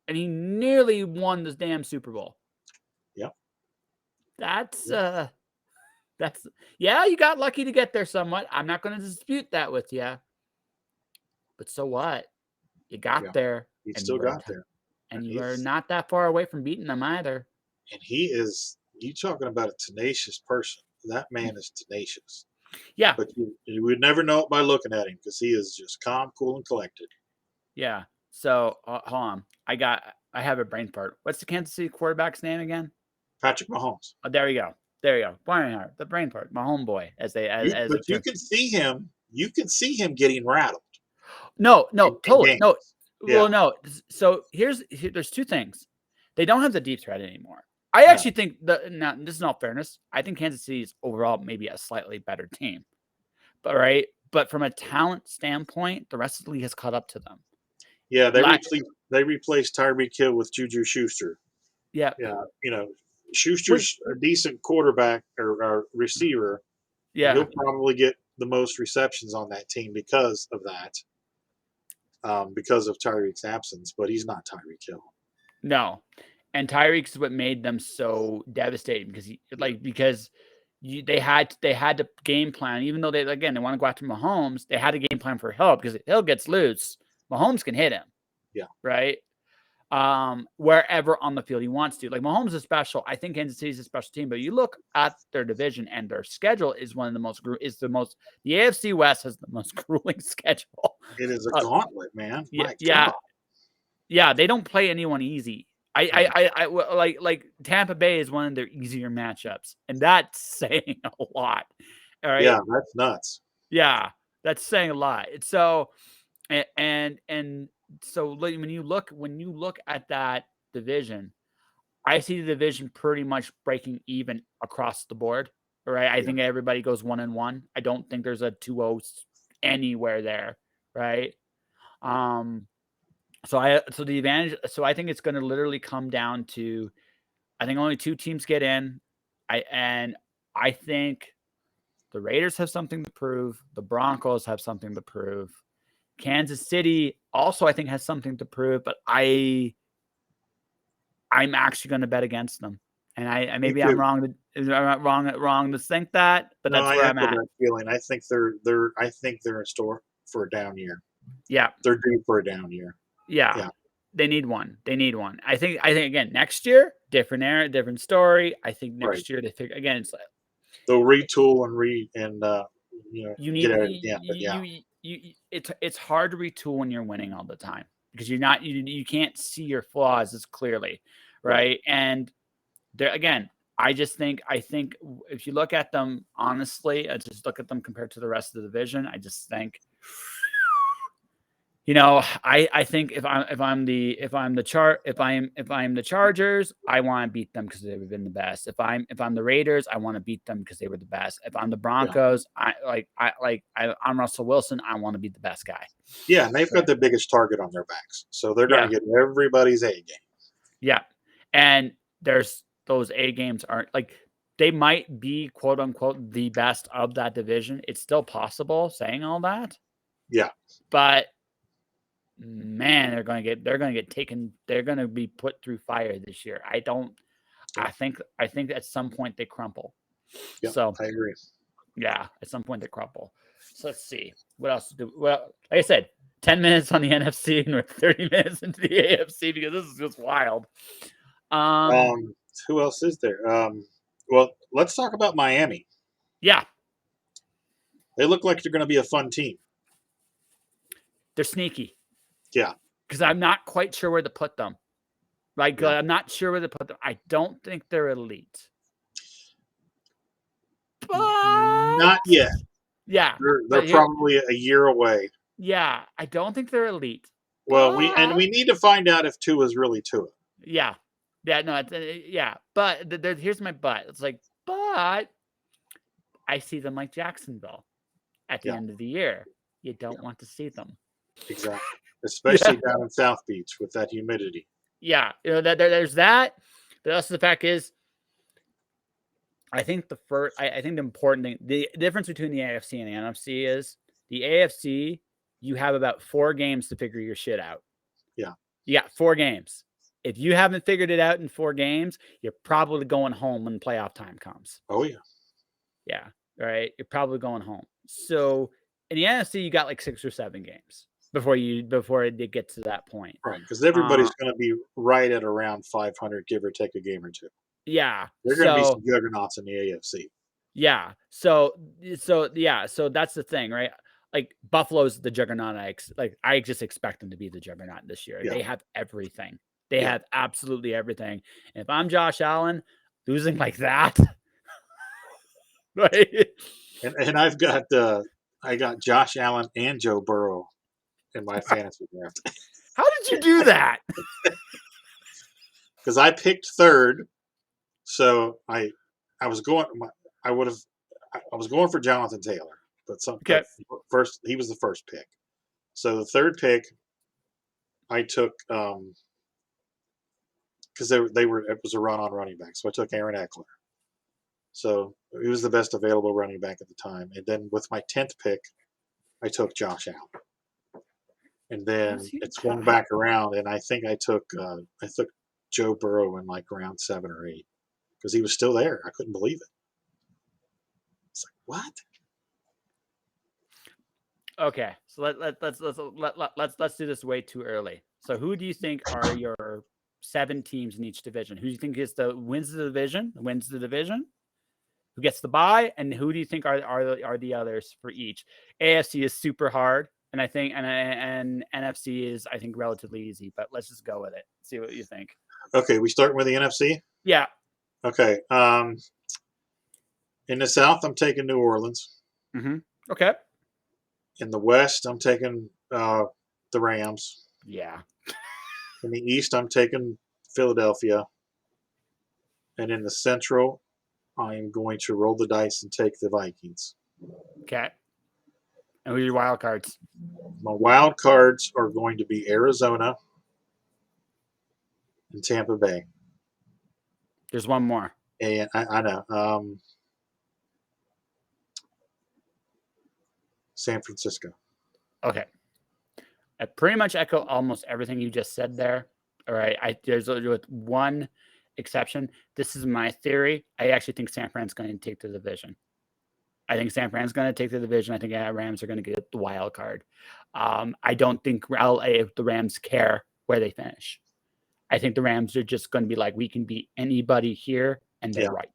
And he nearly won this damn Super Bowl. Yep. That's you got lucky to get there somewhat. I'm not going to dispute that with you. But so what? You got there, He and still got there. and you were not that far away from beating them either. And you talking about a tenacious person. That man is tenacious. Yeah. But you would never know it by looking at him because he is just calm, cool, and collected. Yeah. So hold on. I have a brain fart. What's the Kansas City quarterback's name again? Patrick Mahomes. Oh, there we go. There you go. Barnhart, the brain fart, my homeboy, But you can see him. You can see him getting rattled. No, totally. Games. No. Yeah. Well, no. So there's two things. They don't have the deep threat anymore. I actually think now this is in all fairness. I think Kansas City is overall maybe a slightly better team. But from a talent standpoint, the rest of the league has caught up to them. Yeah, they replaced Tyreek Hill with Juju Schuster. Yeah. Yeah, Schuster's a decent quarterback or receiver. Yeah. He'll probably get the most receptions on that team because of that. Because of Tyreek's absence, but he's not Tyreek Hill. No. And Tyreek is what made them so devastating because they had to game plan, even though they want to go after Mahomes. They had a game plan for Hill because if Hill gets loose, Mahomes can hit him. Yeah. Right. Wherever on the field he wants to. Like Mahomes is special. I think Kansas City is a special team, but you look at their division and their schedule is one of the most. The AFC West has the most grueling schedule. It is a gauntlet, man. Yeah. They don't play anyone easy. I like Tampa Bay is one of their easier matchups, and that's saying a lot. All right. Yeah, that's nuts. Yeah, that's saying a lot. So, and so when you look at that division, I see the division pretty much breaking even across the board. Right. I think everybody goes 1-1. I don't think there's a 2-0 anywhere there. Right. So I think it's going to literally come down to, I think only two teams get in. I think the Raiders have something to prove. The Broncos have something to prove. Kansas City also, I think, has something to prove, but I'm actually going to bet against them. And I'm wrong to think that, but that's where I'm at. That feeling. I think they're in store for a down year. Yeah, they're due for a down year. Yeah. They need one. I think again next year, different era, different story. I think next year they figure again. It's like they'll retool it's hard to retool when you're winning all the time because you can't see your flaws as clearly, right? And there again, I think if you look at them honestly, just look at them compared to the rest of the division, I just think. I think if I'm the Chargers, I want to beat them because they've been the best. If I'm the Raiders, I want to beat them because they were the best. If I'm the Broncos, I'm Russell Wilson, I want to be the best guy. Yeah, and they've got the biggest target on their backs, so they're going to get everybody's A game. Yeah, and there's those A games aren't like they might be quote unquote the best of that division. It's still possible saying all that. Yeah, but. Man, they're going to get taken. They're going to be put through fire this year. I think at some point they crumple. Yeah, so I agree. Yeah, at some point they crumple. So let's see what else to do. Well, like I said, 10 minutes on the NFC and we're 30 minutes into the AFC because this is just wild. Who else is there? Well, let's talk about Miami. Yeah, they look like they're going to be a fun team. They're sneaky. Yeah. Because I'm not quite sure where to put them. I'm not sure where to put them. I don't think they're elite. But not yet. Yeah. They're probably a year away. Yeah. I don't think they're elite. Well, we need to find out if Tua is really Tua. Yeah. Yeah. No. Yeah. But here's my but. It's like, but I see them like Jacksonville at the end of the year. You don't want to see them. Exactly. Especially down in South Beach with that humidity. Yeah, there's that. But also the fact is, I think I think the important thing, the difference between the AFC and the NFC is the AFC, you have about 4 games to figure your shit out. Yeah. You got 4 games. If you haven't figured it out in 4 games, you're probably going home when playoff time comes. Oh yeah. Yeah. Right. You're probably going home. So in the NFC, you got like 6 or 7 games. before it gets to that point. Right, because everybody's going to be right at around 500, give or take a game or two. Yeah. There are going to be some juggernauts in the AFC. Yeah. So that's the thing, right? Like Buffalo's the juggernaut. I just expect them to be the juggernaut this year. Yeah. They have everything. They have absolutely everything. And if I'm Josh Allen, losing like that, right? And I got Josh Allen and Joe Burrow in my fantasy draft. How did you do that? Because I picked third, so I was going for Jonathan Taylor, but first he was the first pick. So the third pick, I took because it was a run on running back, so I took Aaron Eckler. So he was the best available running back at the time, and then with my 10th pick, I took Josh Allen, and then it swung back around, and I think I took Joe Burrow in like round 7 or 8 because he was still there. I couldn't believe it. It's like, what? Okay, so let's do this way too early. So who do you think are your 7 teams in each division? Who do you think wins the division? Who gets the bye, and who do you think are the others for each? AFC is super hard, and I think and NFC is, I think, relatively easy. But let's just go with it. See what you think. Okay, we start with the NFC. Yeah. Okay. In the South, I'm taking New Orleans. Mm-hmm. Okay. In the West, I'm taking the Rams. Yeah. In the East, I'm taking Philadelphia. And in the Central, I'm going to roll the dice and take the Vikings. Okay. And who are your wild cards? My wild cards are going to be Arizona and Tampa Bay. There's one more. And I know. San Francisco. Okay. I pretty much echo almost everything you just said there. All right. There's with one exception. This is my theory. I actually think San Fran's going to take the division. I think San Fran's going to take the division. I think Rams are going to get the wild card. I don't think the Rams care where they finish. I think the Rams are just going to be like, we can beat anybody here, and they're right.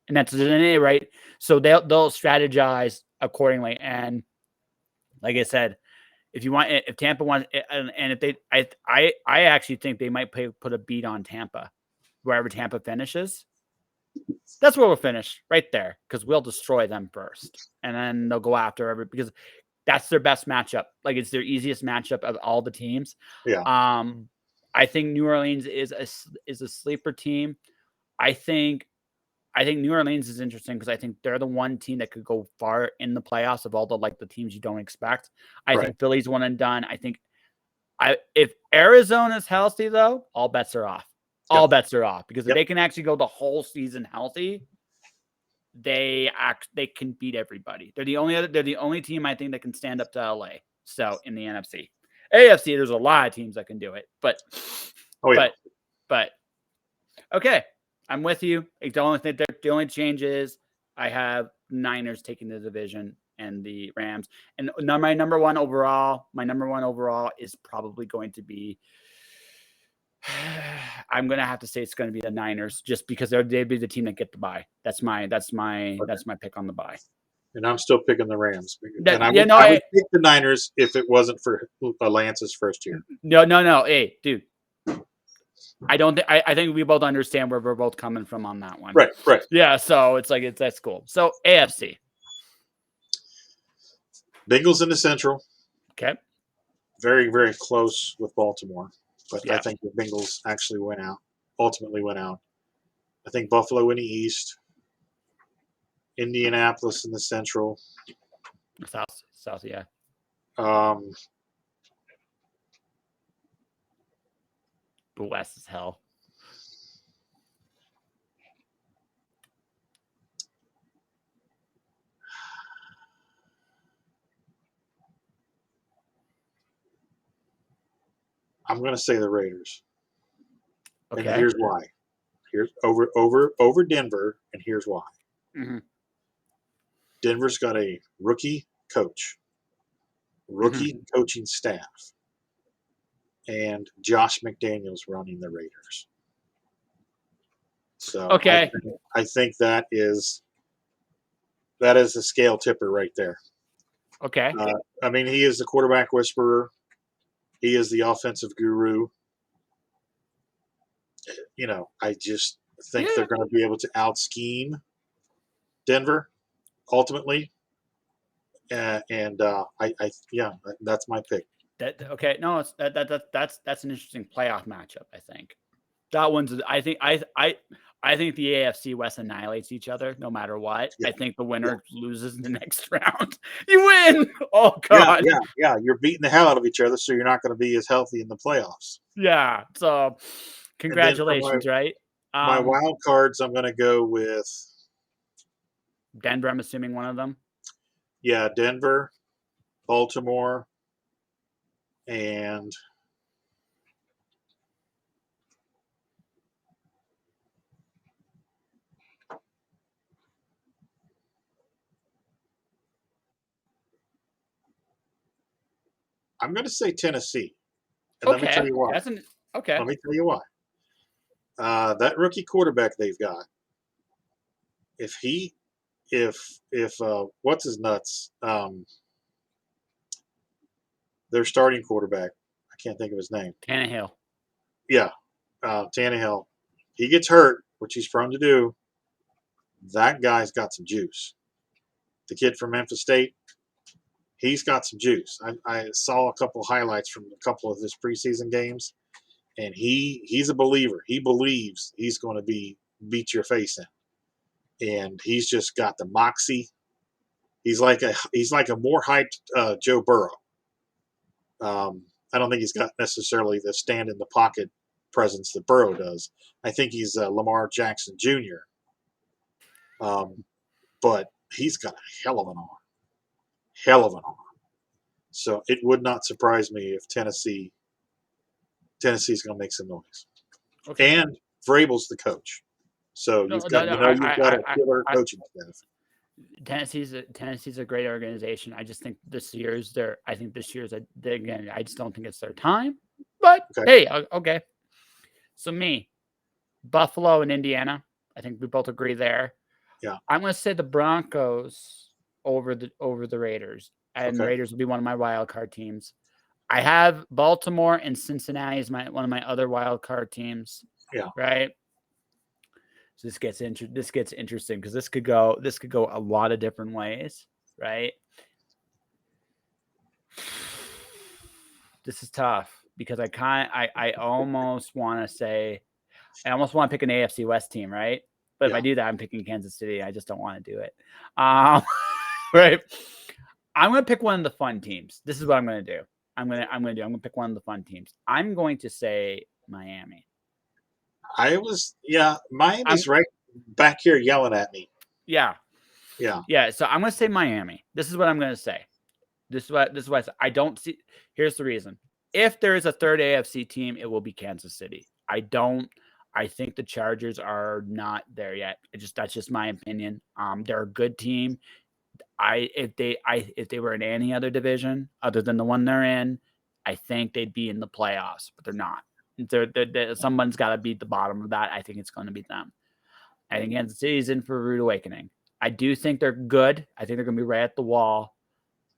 And that's right. So they'll strategize accordingly. And like I said, if Tampa wants, and if they, I actually think they might put a beat on Tampa, wherever Tampa finishes. That's where we'll finish, right there, because we'll destroy them first, and then they'll go after because that's their best matchup. Like, it's their easiest matchup of all the teams. Yeah. I think New Orleans is a sleeper team. I think New Orleans is interesting because I think they're the one team that could go far in the playoffs of all the teams you don't expect. I think Philly's one and done. I think if Arizona's healthy, though, all bets are off. All bets are off, because if they can actually go the whole season healthy, they can beat everybody. They're the only team I think that can stand up to LA. So in the NFC, AFC, there's a lot of teams that can do it, but okay, I'm with you. The only change is I have Niners taking the division and the Rams, and my number one overall is probably going to be. I'm gonna have to say it's going to be the Niners, just because they'd be the team that get the bye. That's my pick on the bye. And I'm still picking the Rams. I would pick the Niners if it wasn't for Lance's first year. No. Hey, dude. I think we both understand where we're both coming from on that one. Right. Yeah, so it's like that's cool. So AFC. Bengals in the Central. Okay. Very, very close with Baltimore. But I think the Bengals actually ultimately went out. I think Buffalo in the East, Indianapolis in the Central. South, yeah. The West is hell. I'm going to say the Raiders. Okay. And here's why. Here's over Denver, and here's why. Mm-hmm. Denver's got a rookie coach. rookie coaching staff, and Josh McDaniels running the Raiders. So Okay. I think that is a scale tipper right there. Okay. I mean, he is the quarterback whisperer. He is the offensive guru. I just think they're going to be able to out-scheme Denver ultimately. And that's my pick. Okay. No, it's that's an interesting playoff matchup. I think that one's. I think the AFC West annihilates each other no matter what. Yeah. I think the winner loses in the next round. You win. Oh God. Yeah. You're beating the hell out of each other, so you're not going to be as healthy in the playoffs. Yeah. So, congratulations, right? My wild cards, I'm going to go with Denver. I'm assuming one of them. Yeah, Denver, Baltimore, and I'm going to say Tennessee. And let me tell you why. Okay. Let me tell you why. That rookie quarterback they've got, if what's his nuts, their starting quarterback, I can't think of his name. Tannehill. Yeah, Tannehill. He gets hurt, which he's prone to do. That guy's got some juice. The kid from Memphis State, he's got some juice. I saw a couple highlights from a couple of his preseason games, and he's a believer. He believes he's going to beat your face in, and he's just got the moxie. He's like a more hyped Joe Burrow. I don't think he's got necessarily the stand in the pocket presence that Burrow does. I think he's Lamar Jackson Jr. But he's got a hell of an arm. So it would not surprise me if Tennessee's going to make some noise. Okay. And Vrabel's the coach, so you've got a killer coaching staff. Tennessee's a great organization. I just think this year's again. I just don't think it's their time. But hey, okay. So Buffalo and Indiana. I think we both agree there. Yeah. I'm going to say the Broncos over the Raiders, and Raiders will be one of my wild card teams. I have Baltimore and Cincinnati as one of my other wild card teams. Yeah. Right. So this gets interesting because this could go a lot of different ways, right? This is tough because I almost want to pick an AFC West team, right? But if I do that, I'm picking Kansas City. I just don't want to do it. Right. I'm going to pick one of the fun teams. This is what I'm going to do. I'm going to pick one of the fun teams. I'm going to say Miami. Miami's right back here yelling at me. Yeah. So I'm going to say Miami. This is what I'm going to say. This is what I say. I don't see. Here's the reason. If there is a third AFC team, it will be Kansas City. I think the Chargers are not there yet. That's just my opinion. They're a good team. If they were in any other division other than the one they're in, I think they'd be in the playoffs, but they're not. Someone's got to beat the bottom of that. I think it's going to be them. I think Kansas City's in for a rude awakening. I do think they're good. I think they're going to be right at the wall.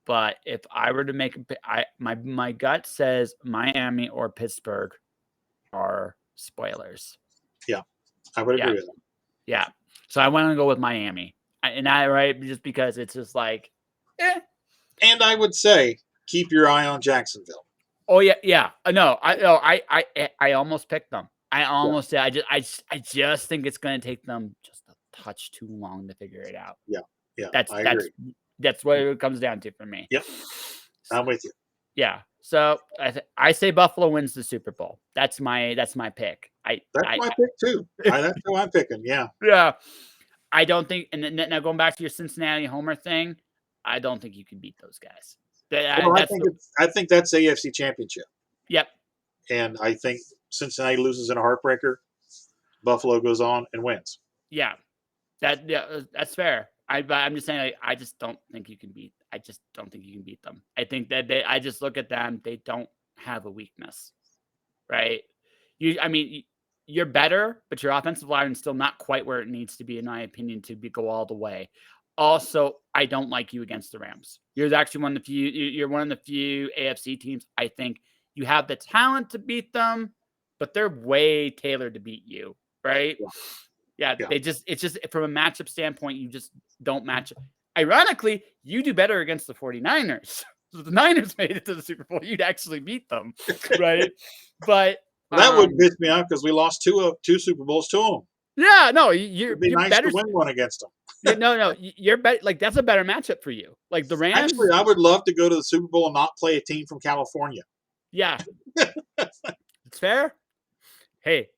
But if I were to make my gut says Miami or Pittsburgh are spoilers. Yeah, I would agree with that. Yeah. So I want to go with Miami. Just because it's just like, And I would say keep your eye on Jacksonville. Oh yeah. No, I almost picked them. I just think it's going to take them just a touch too long to figure it out. Yeah. That's what it comes down to for me. Yep, I'm with you. Yeah. So I say Buffalo wins the Super Bowl. That's my pick. That's my pick too. That's who I'm picking. Yeah. Yeah. I don't think, and now going back to your Cincinnati Homer thing, I don't think you can beat those guys. I think that's AFC Championship. Yep. And I think Cincinnati loses in a heartbreaker. Buffalo goes on and wins. Yeah. That's fair. I'm just saying, like, I just don't think you can beat them. I think that I just look at them. They don't have a weakness, right? You're better, but your offensive line is still not quite where it needs to be, in my opinion, to go all the way. Also, I don't like you against the Rams. You're actually one of the few. You're one of the few AFC teams. I think you have the talent to beat them, but they're way tailored to beat you, right? Yeah, it's just from a matchup standpoint, you just don't match. Ironically, you do better against the 49ers. So the Niners made it to the Super Bowl. You'd actually beat them, right? But that would piss me off because we lost two Super Bowls to them. Yeah, no, It'd be you're nice better. to win one against them. No, you're better. Like, that's a better matchup for you. Like the Rams. Actually, I would love to go to the Super Bowl and not play a team from California. Yeah, it's fair. Hey,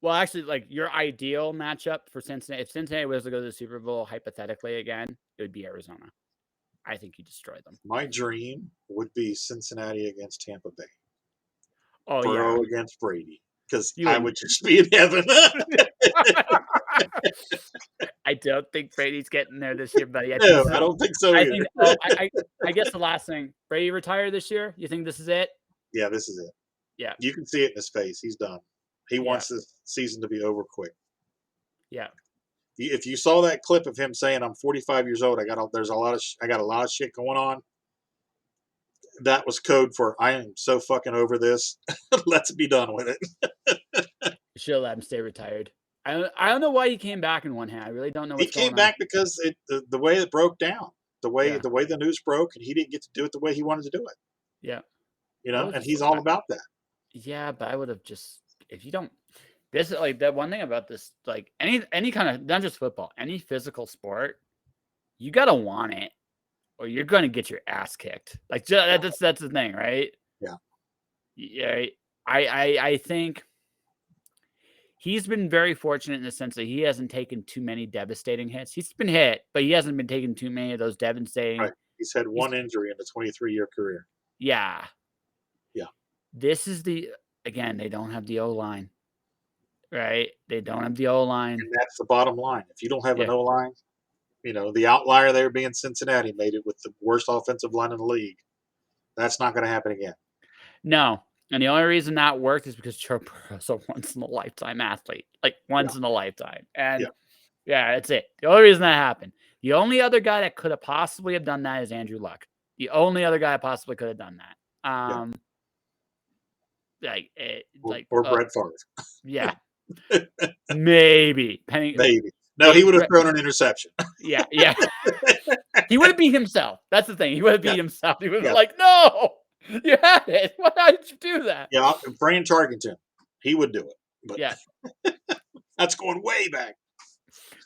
actually, like your ideal matchup for Cincinnati, if Cincinnati was to go to the Super Bowl hypothetically again, it would be Arizona. I think you destroy them. My dream would be Cincinnati against Tampa Bay. Oh, Burrow against Brady. Because You I would- would just be in heaven. I don't think Brady's getting there this year, buddy. I don't think so either. I guess the last thing, Brady retired this year. You think this is it? Yeah, this is it. Yeah. You can see it in his face. He's done. He wants this season to be over quick. Yeah. If you saw that clip of him saying, "I'm 45 years old. I got a lot of shit going on," that was code for I am so fucking over this. Let's be done with it. You should let him stay retired. I don't know why he came back in one hand. I really don't know. He came back because the way it broke down, the way the news broke, and he didn't get to do it the way he wanted to do it. Yeah. And he's all about that. Yeah, but I would have just, if you don't, this is like that one thing about this, like any kind of, not just football, any physical sport, you gotta want it, or you're gonna get your ass kicked. Like that's the thing, right? Yeah. Yeah. I think he's been very fortunate in the sense that he hasn't taken too many devastating hits. He's been hit, but he hasn't been taking too many of those devastating. Right. He's had one injury in a 23-year career. Yeah. Yeah. This is again, they don't have the O-line, right? They don't have the O-line. And that's the bottom line. If you don't have an O-line, the outlier there being Cincinnati made it with the worst offensive line in the league. That's not going to happen again. No. And the only reason that worked is because Joe Burrow's a once-in-a-lifetime athlete. Like, once in a lifetime. And, that's it. The only reason that happened. The only other guy that could have possibly have done that is Andrew Luck. The only other guy that possibly could have done that. Or Brett Favre. Yeah. Maybe. Maybe. No, he would have thrown an interception. Yeah. He would have beat himself. That's the thing. He would have beat himself. He would have been like, no, you had it. Why did you do that? Yeah, Fran Tarkenton. He would do it. But yeah. That's going way back.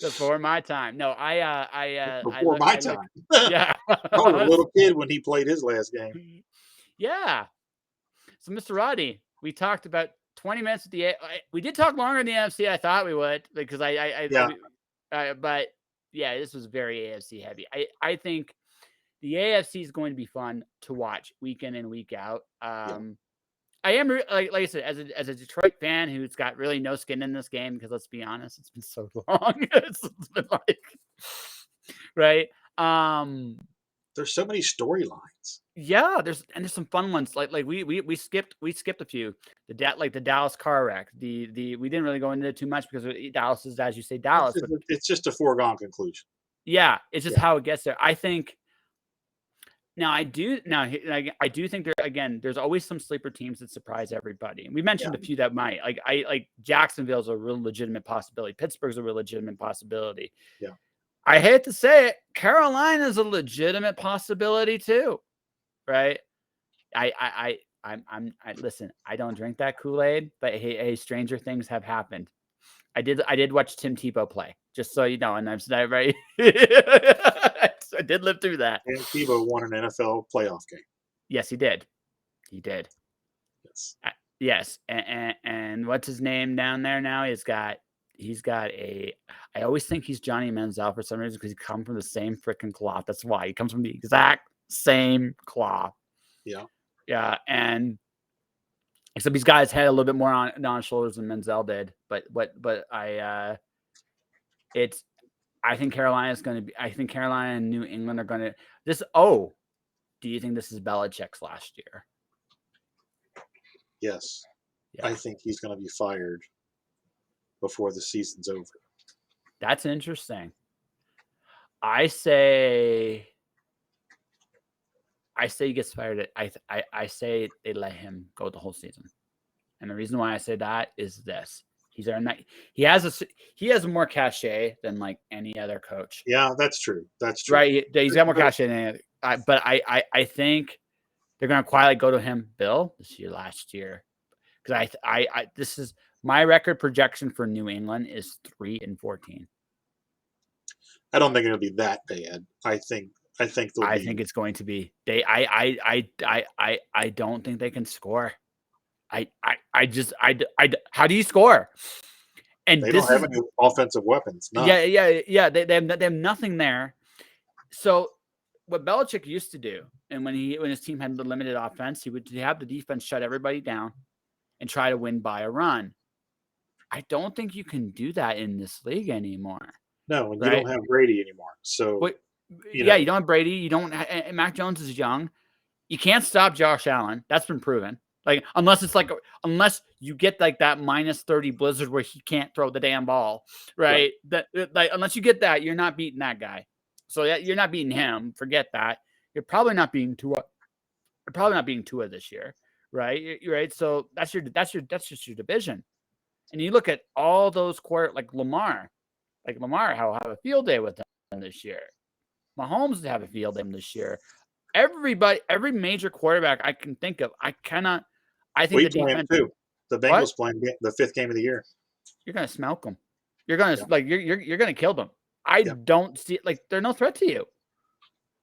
Before my time. No, before my time. Yeah. I was a little kid when he played his last game. Yeah. So, Mr. Rodney, we talked about 20 minutes we did talk longer in the NFC. I thought we would, because but yeah, this was very AFC heavy. I think the AFC is going to be fun to watch week in and week out. I am like I said, as a Detroit fan who's got really no skin in this game, because let's be honest, it's been so long. It's been like, right. There's so many storylines. Yeah, there's some fun ones. Like we skipped a few. The Dallas car wreck. We didn't really go into it too much because Dallas is, as you say, Dallas. It's just a foregone conclusion. Yeah, it's just how it gets there. I think. I do think there's always some sleeper teams that surprise everybody. And we mentioned a few that might. Like Jacksonville's a real legitimate possibility. Pittsburgh's a real legitimate possibility. Yeah. I hate to say it, Carolina's a legitimate possibility too. Right? I listen, I don't drink that Kool-Aid, but hey, stranger things have happened. I did watch Tim Tebow play, just so you know, and I'm right. I did live through that. And Tebow won an NFL playoff game. Yes, he did. He did. Yes. Yes. And what's his name down there now? He's got I always think he's Johnny Manziel for some reason, because he comes from the same freaking cloth. That's why he comes from the exact same cloth. Yeah. Yeah. And except he's got his head a little bit more on shoulders than Manziel did. But I think Carolina is going to be. I think Carolina and New England are going to this. Oh, do you think this is Belichick's last year? Yes. Yeah, I think he's going to be fired before the season's over. that's interesting. I say he gets fired. I say they let him go the whole season, and the reason why I say that is this: he has more cachet than like any other coach. Yeah, that's true. That's true. Right? He's got more cachet than but I think they're gonna quietly go to him, Bill, this year, last year, because I this is my record projection for New England is 3-14. I don't think it'll be that bad. I think they'll I be. think it's going to be I don't think they can score. How do you score? And They this don't have is any offensive weapons. None. yeah. They have nothing there. So what Belichick used to do, and when his team had the limited offense, he would have the defense shut everybody down and try to win by a run. I don't think you can do that in this league anymore. No, and you Right? don't have Brady anymore. So But, you you don't have Brady. You don't. Mac Jones is young. You can't stop Josh Allen. That's been proven. Like unless you get like that -30 blizzard where he can't throw the damn ball, right? That unless you get that, you're not beating that guy. So you're not beating him. Forget that. You're probably not beating Tua. You're probably not beating Tua this year, right? You're right. So that's just your division. And you look at all those like Lamar have a field day with them this year. Mahomes have a field day this year. Every major quarterback I can think of, I think we the play them defense. too. The What? Bengals playing the 5th game of the year. You're gonna smoke them. You're gonna Yeah. you're gonna kill them. I Yeah. don't see they're no threat to you.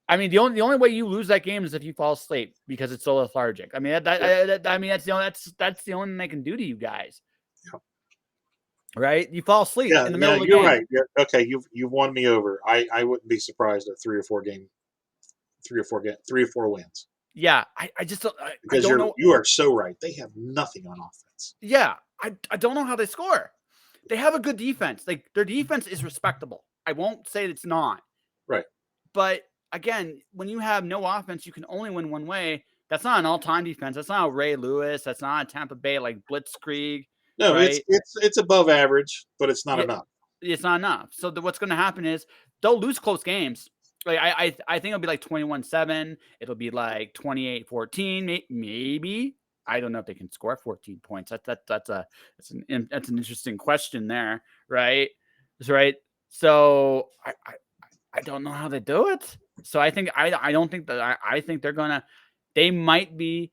I mean, the only way you lose that game is if you fall asleep because it's so lethargic. I mean, that's the only thing they can do to you guys. Yeah. Right? You fall asleep Yeah, in the middle of the you're game. right. Yeah, okay, you've won me over. I wouldn't be surprised at 3 or 4 wins. Yeah, I just don't, I Because don't know. you are so right. They have nothing on offense. Yeah, I don't know how they score. They have a good defense. Like their defense is respectable. I won't say it's not. Right. But again, when you have no offense, you can only win one way. That's not an all-time defense. That's not a Ray Lewis. That's not a Tampa Bay like Blitzkrieg, No, right? it's above average, but it's not Yeah, enough. it's not enough. So what's going to happen is they'll lose close games. Like I think it'll be like 21-7. It'll be like 28-14, maybe. I don't know if they can score 14 points. That's an interesting question there, right? That's right. So I don't know how they do it. So I don't think that I think they might be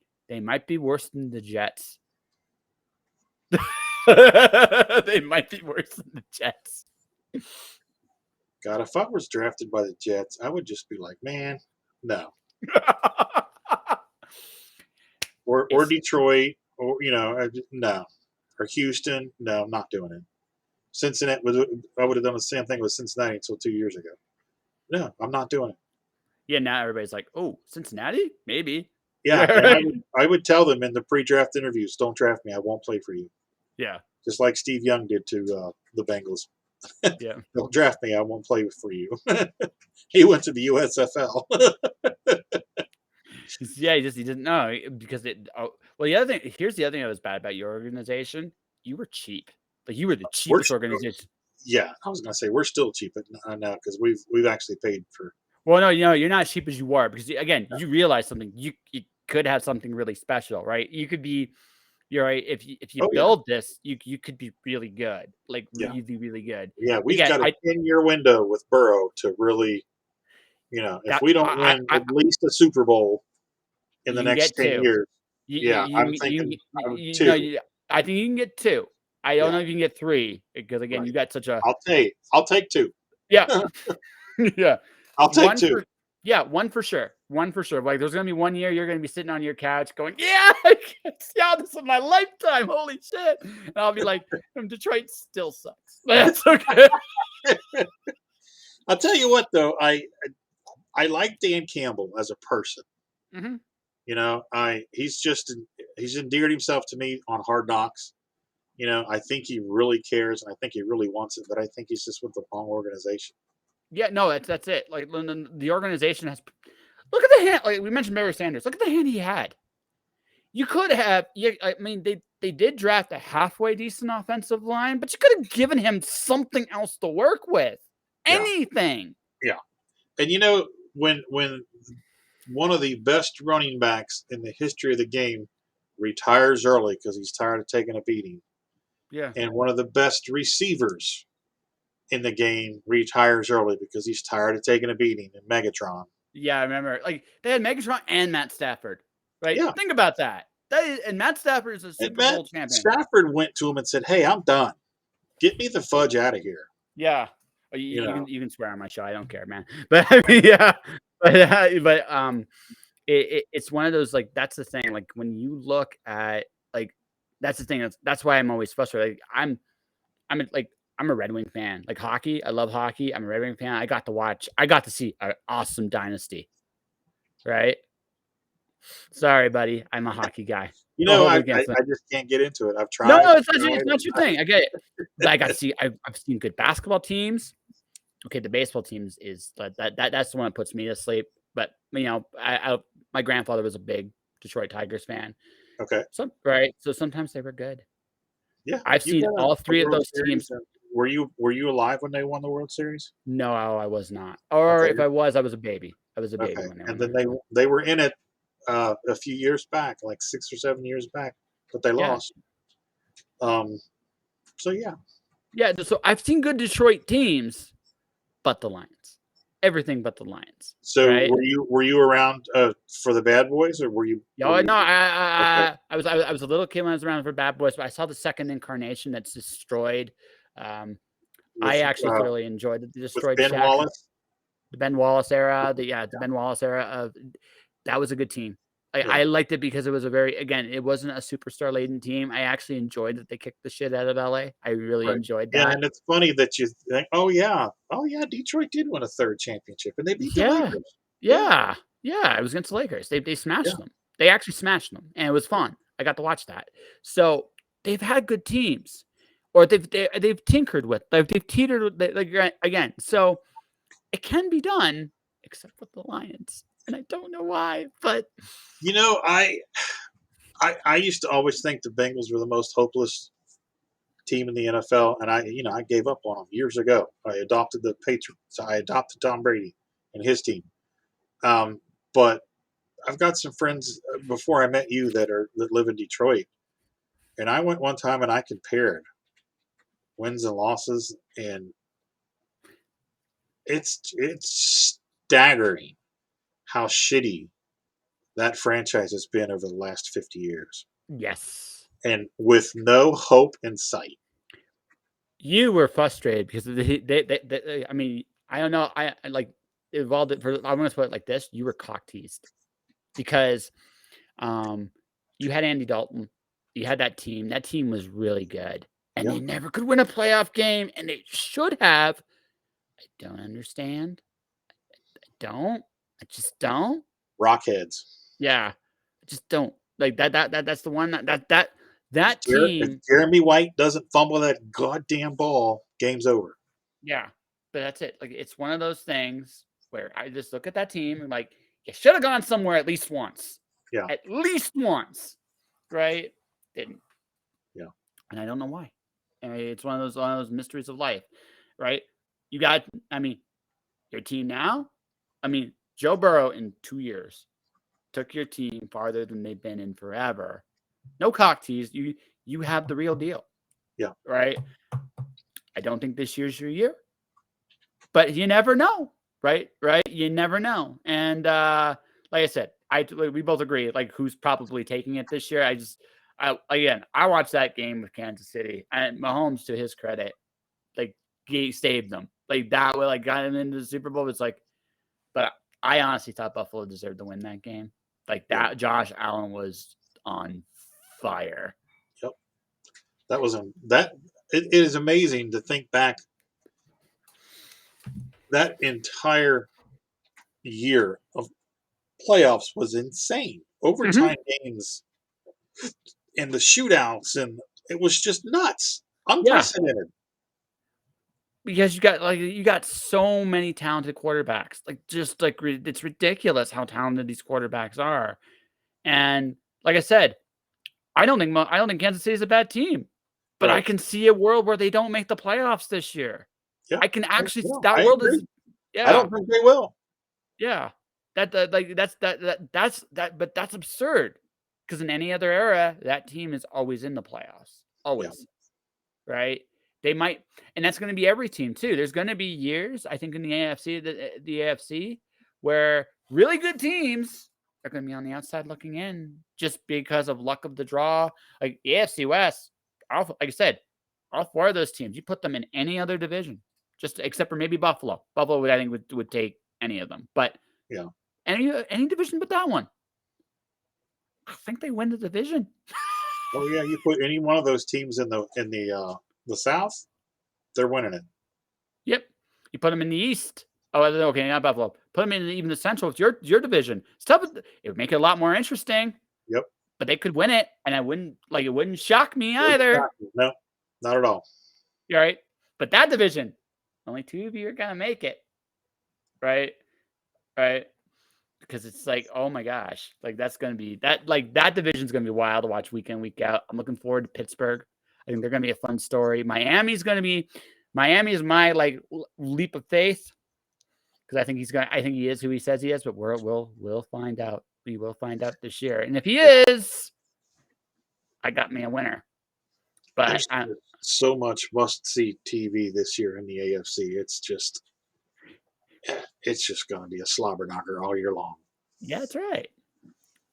worse than the Jets. They might be worse than the Jets. God, if I was drafted by the Jets, I would just be like, man, no. Or Detroit, or no. Or Houston, no, I'm not doing it. Cincinnati, I would have done the same thing with Cincinnati until 2 years ago. No, I'm not doing it. Yeah, now everybody's like, "Oh, Cincinnati? Maybe." Yeah, and I would tell them in the pre-draft interviews, don't draft me. I won't play for you. Yeah. Just like Steve Young did to the Bengals. Yeah. Don't draft me. I won't play for you. He went to the USFL. Yeah, he didn't know because well, here's the other thing that was bad about your organization. You were cheap. Like you were the cheapest organization. Yeah, I was gonna say we're still cheap now because we've actually paid for. Well, no, you're not cheap as you are because again, you realize something. You could have something really special, right? You could be, you're right. If you build this, you could be really good, like really, really good. Yeah, we've Again, got a 10-year window with Burrow to really, if we don't win at least a Super Bowl in the you can next get 10 two. years, I'm thinking two. No, I think you can get two. I don't know if you can get three because again, you got such a. I'll take two. Yeah, yeah. I'll take two. One for sure. One for sure. Like there's gonna be 1 year you're gonna be sitting on your couch going, this is my lifetime. Holy shit! And I'll be like, Detroit still sucks. That's okay. I'll tell you what though, I like Dan Campbell as a person. Mm-hmm. He's endeared himself to me on Hard Knocks. I think he really cares and I think he really wants it, but I think he's just with the wrong organization. Yeah, no, that's it. Like the organization has. Look at the hand. Like we mentioned, Barry Sanders. Look at the hand he had. You could have. Yeah, I mean they did draft a halfway decent offensive line, but you could have given him something else to work with. Yeah. Anything. Yeah. And when one of the best running backs in the history of the game retires early because he's tired of taking a beating, Yeah. and one of the best receivers in the game retires early because he's tired of taking a beating in Megatron. Yeah, I remember. Like they had Megatron and Matt Stafford. Right? Yeah. Think about that. And Matt Stafford is a And Super Matt Bowl champion. Stafford went to him and said, "Hey, I'm done. Get me the fudge out of here." Yeah. You know. You can swear on my show. I don't care, man. But yeah. But it's one of those, like, that's the thing. Like when you look at, like, that's the thing. That's why I'm always frustrated. Like, I'm a Red Wing fan. Like hockey, I love hockey. I'm a Red Wing fan. I got to see an awesome dynasty. Right? Sorry, buddy. I'm a hockey guy. Don't hold I it against me. just can't get into it. I've No, tried. no, it's not your thing. I get it. But I got to see. I've seen good basketball teams. Okay, the baseball teams is that's the one that puts me to sleep. But my grandfather was a big Detroit Tigers fan. Okay. So sometimes they were good. Yeah. I've You seen got all a three of World those Series. teams. Were you alive when they won the World Series? No, I was not. Or Okay. if I was a baby. I was a baby Okay. when they And won. then they were in it a few years back, like 6 or 7 years back, but they Yeah. lost. So yeah. Yeah, so I've seen good Detroit teams, but the Lions. Everything but the Lions. So Right? were you around for the Bad Boys, or were you? Oh no, Okay. I was a little kid when I was around for Bad Boys, but I saw the second incarnation that's destroyed. I With actually thoroughly enjoyed the destroyed Ben Shaq, Wallace? the Ben Wallace era. The Ben Wallace era of that was a good team. Yeah. I liked it because it was it wasn't a superstar laden team. I actually enjoyed that they kicked the shit out of LA. I really Right. enjoyed Yeah, that. and it's funny that you think, oh yeah, Detroit did win a third championship, and they beat the Yeah, Lakers. yeah, yeah. It was against the Lakers. They Yeah. smashed them. They actually smashed them, and it was fun. I got to watch that. So they've had good teams, or they've tinkered with, they've teetered with, like again. So it can be done, except with the Lions, and I don't know why. But I used to always think the Bengals were the most hopeless team in the NFL, and I gave up on them years ago. I adopted the Patriots. I adopted Tom Brady and his team. But I've got some friends before I met you that live in Detroit, and I went one time and I compared wins and losses, and it's staggering how shitty that franchise has been over the last 50 years, yes, and with no hope in sight. you were frustrated because I mean, I don't know. I like evolved it for. I'm going to put it like this: you were cock teased because you had Andy Dalton, you had that team. That team was really good, and Yeah. they never could win a playoff game, and they should have. I don't understand. I don't. I just don't. Rockheads. Yeah, I just don't like that. That's the one that If team. Jeremy White doesn't fumble that goddamn ball, game's over. Yeah, but that's it. Like it's one of those things where I just look at that team and like you should have gone somewhere at least once. Yeah. At least once, right? Didn't. Yeah. And I don't know why. I mean, it's one of those mysteries of life, right? You got, I mean, your team now. I mean, Joe Burrow in 2 years took your team farther than they've been in forever. No cock tease. You have the real deal. Yeah. Right. I don't think this year's your year, but you never know. Right. Right. You never know. And like I said, we both agree like who's probably taking it this year. I watched that game with Kansas City, and Mahomes, to his credit, like he saved them. Like that way, like got him into the Super Bowl. It's like, but I honestly thought Buffalo deserved to win that game. Like that, Josh Allen was on fire. Yep. That was it is amazing to think back. That entire year of playoffs was insane. Overtime games and the shootouts, and it was just nuts, Yeah. unprecedented. because you got so many talented quarterbacks. Like just like it's ridiculous how talented these quarterbacks are. And like I said, I don't think Kansas City is a bad team, but I Right. can see a world where they don't make the playoffs this year. Yeah. I can actually No, that I world agree. is I yeah. don't think they will. Yeah. But that's absurd. Because in any other era, that team is always in the playoffs. Yeah. Always. Right? They might, and that's going to be every team too. There's going to be years, I think, in the AFC, where really good teams are going to be on the outside looking in just because of luck of the draw. Like the AFC West, like I said, all four of those teams, you put them in any other division, just except for maybe Buffalo. Buffalo would, I think, would take any of them, but Yeah. any division but that one. I think they win the division. Oh yeah, you put any one of those teams in the South, they're winning it. Yep. You put them in the East. Oh, okay, not Buffalo. Put them in even the Central. It's your division. Stuff. It would make it a lot more interesting. Yep. But they could win it, and it wouldn't shock me either. No, not at all. You're right. But that division, only two of you are gonna make it. Right. Right. Because it's like, oh my gosh, like that's gonna be that division's gonna be wild to watch week in, week out. I'm looking forward to Pittsburgh. I think they're gonna be a fun story. Miami is my leap of faith. Because I think he is who he says he is, but we'll find out. We will find out this year. And if he is, I got me a winner. But There's so much must-see TV this year in the AFC. It's just going to be a slobber knocker all year long. yeah, that's right.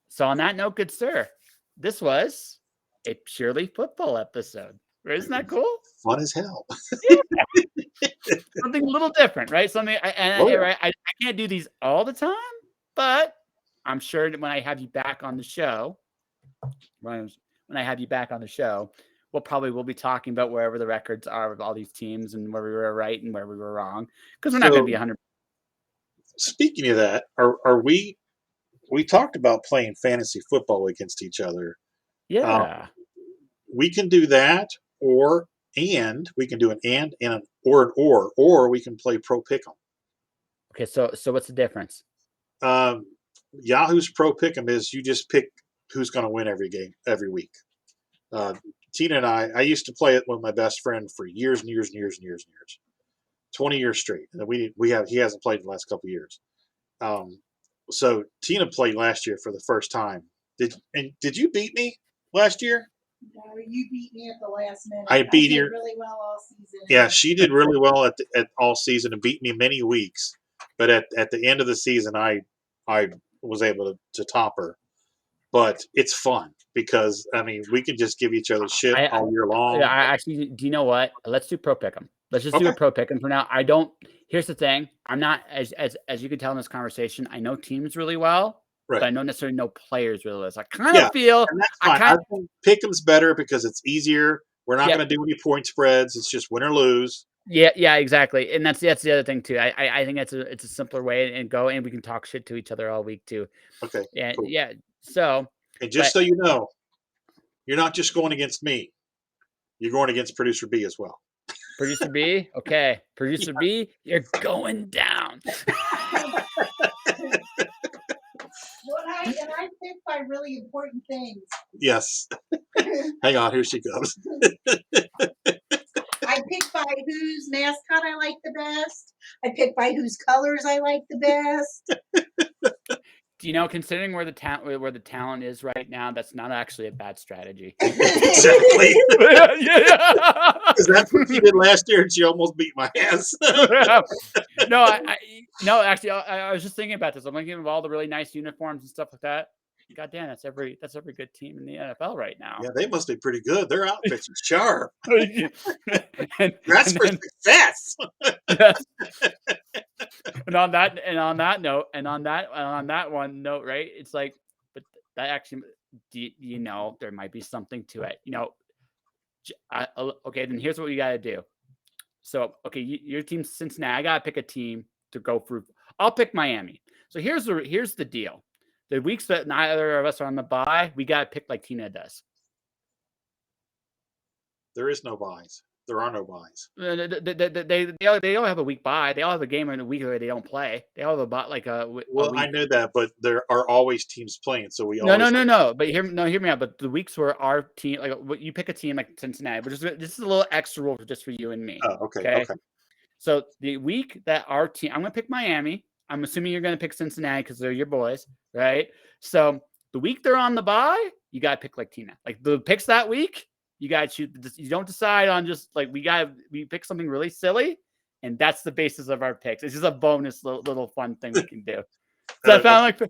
So on that note, good sir, this was a purely football episode. Isn't that cool? Fun as hell. Yeah. Something a little different, right? I can't do these all the time, but I'm sure that when I have you back on the show, we'll be talking about wherever the records are of all these teams and where we were right and where we were wrong. Because we're not going to be 100. Speaking of that, are we talked about playing fantasy football against each other. Yeah. We can do that, or we can do an and an or we can play pro pick'em. Okay, so what's the difference? Yahoo's pro pick'em is you just pick who's going to win every game every week. Tina and I used to play it with my best friend for years and years and years and years and years, 20 years straight. And he hasn't played in the last couple of years. So Tina played last year for the first time. Did you beat me last year? No, you beat me at the last minute. I beat her really well all season. Yeah, she did really well at all season and beat me many weeks. But at the end of the season, I was able to top her. But it's fun because we can just give each other shit all year long. I actually, do you know what? Let's do pro pick'em. Let's just do a pro pick'em for now. Here's the thing. I'm not as you can tell in this conversation. I know teams really well, right. But I don't necessarily know players really well. So I kind of feel and that's fine. I think pick'em's better because it's easier. We're not going to do any point spreads. It's just win or lose. Yeah, exactly. And that's the other thing too. I think it's a simpler way and we can talk shit to each other all week too. Okay. Yeah, cool. yeah. So, and just so you know, you're not just going against me. You're going against producer B as well. Producer B? Okay. Producer B, you're going down. And I pick by really important things. Yes. Hang on, here she comes. I pick by whose mascot I like the best. I pick by whose colors I like the best. Do you know, considering where the talent is right now, that's not actually a bad strategy. Exactly. Yeah. Because that's what she did last year, and she almost beat my ass. No, actually, I was just thinking about this. I'm thinking of all the really nice uniforms and stuff like that. God damn, that's every good team in the NFL right now. Yeah, they must be pretty good. Their outfits are sharp. That's for success. Yes. And on that note, right? It's like, but that actually, you know, there might be something to it. You know, okay, then here's what we got to do. So, okay, your team's Cincinnati. I gotta pick a team to go through. I'll pick Miami. So here's the deal. The weeks that neither of us are on the bye, we gotta pick like Tina does. There is no buys. There are no buys. They all have a week bye. They all have a game in a week where they don't play. They all have a bye like a Well, week. I know that, but there are always teams playing, so we No. always But hear me out. But the weeks where our team, like you pick a team like Cincinnati, but this is a little extra rule just for you and me. Oh, okay. Okay. So the week that our team, I'm gonna pick Miami. I'm assuming you're gonna pick Cincinnati because they're your boys, right? So the week they're on the bye, you gotta pick like Tina. Like the picks that week, you gotta choose. You don't decide on just like we pick something really silly, and that's the basis of our picks. It's just a bonus little fun thing we can do. Does that sound like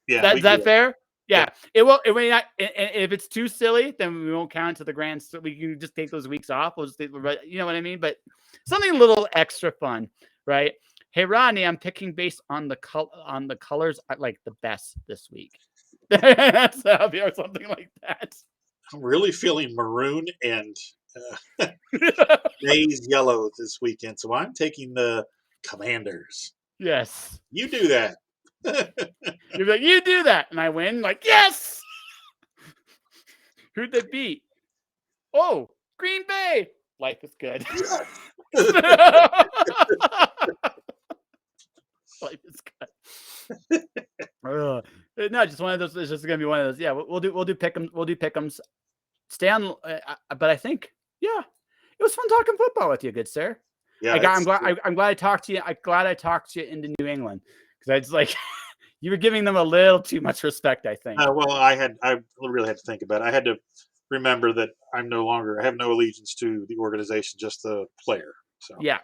is that fair? Yeah. It will. It may not. And if it's too silly, then we won't count to the grand. So we can just take those weeks off. We'll just, you know what I mean? But something a little extra fun, right? Hey, Rodney, I'm picking based on the colors I like the best this week. Or something like that. I'm really feeling maroon and maize yellow this weekend, so I'm taking the Commanders. Yes. You do that. You're like, you do that, and I win. Like, yes. Who'd they beat? Oh, Green Bay. Life is good. Life is good. No, just one of those. It's just gonna be one of those. Yeah, we'll do pick'ems. We'll do pick'ems. Stay on. But I think, yeah, it was fun talking football with you, good sir. Yeah, I'm glad I talked to you. I'm glad I talked you into New England because I just like you were giving them a little too much respect. I think. Well, I really had to think about it. I had to remember that I have no allegiance to the organization, just the player. So yeah.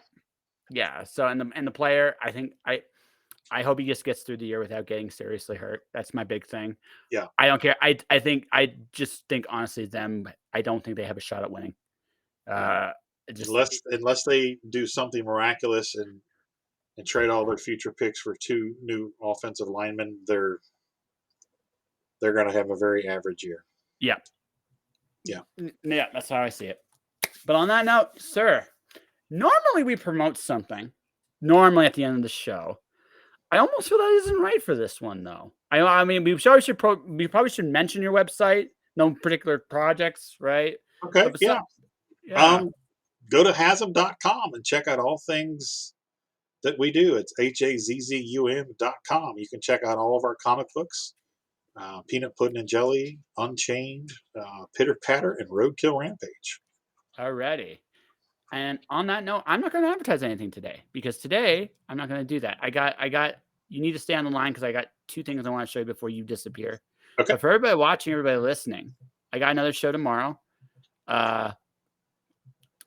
So and the player, I think I hope he just gets through the year without getting seriously hurt. That's my big thing. Yeah. I don't care. I just think honestly I don't think they have a shot at winning. Unless they do something miraculous and trade all their future picks for 2 new offensive linemen, they're going to have a very average year. Yeah. Yeah. Yeah, that's how I see it. But on that note, sir, normally we promote something. Normally at the end of the show. I almost feel that isn't right for this one, though. I mean, we probably should mention your website. No particular projects, right? Okay. Yeah. Go to hasm.com and check out all things that we do. It's hazzum.com. You can check out all of our comic books, Peanut Pudding and Jelly, Unchained, Pitter Patter, and Roadkill Rampage. Alrighty. And on that note, I'm not going to advertise anything today because today I'm not going to do that. I got. You need to stay on the line because I got 2 things I want to show you before you disappear. Okay. But for everybody watching, everybody listening, I got another show tomorrow. I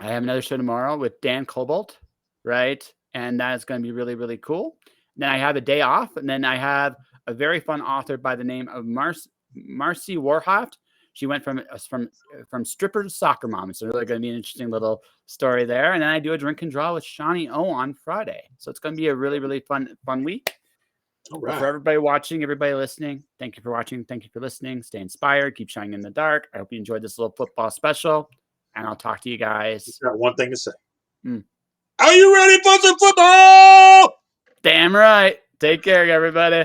have another show tomorrow with Dan Cobalt, right? And that is going to be really, really cool. Then I have a day off, and then I have a very fun author by the name of Marcy Warhoft. She went from stripper to soccer mom. It's really going to be an interesting little story there. And then I do a drink and draw with Shawnee O on Friday. So it's going to be a really, really fun week. All right. For everybody watching, everybody listening, thank you for watching. Thank you for listening. Stay inspired. Keep shining in the dark. I hope you enjoyed this little football special. And I'll talk to you guys. Just got one thing to say. Are you ready for some football? Damn right. Take care, everybody.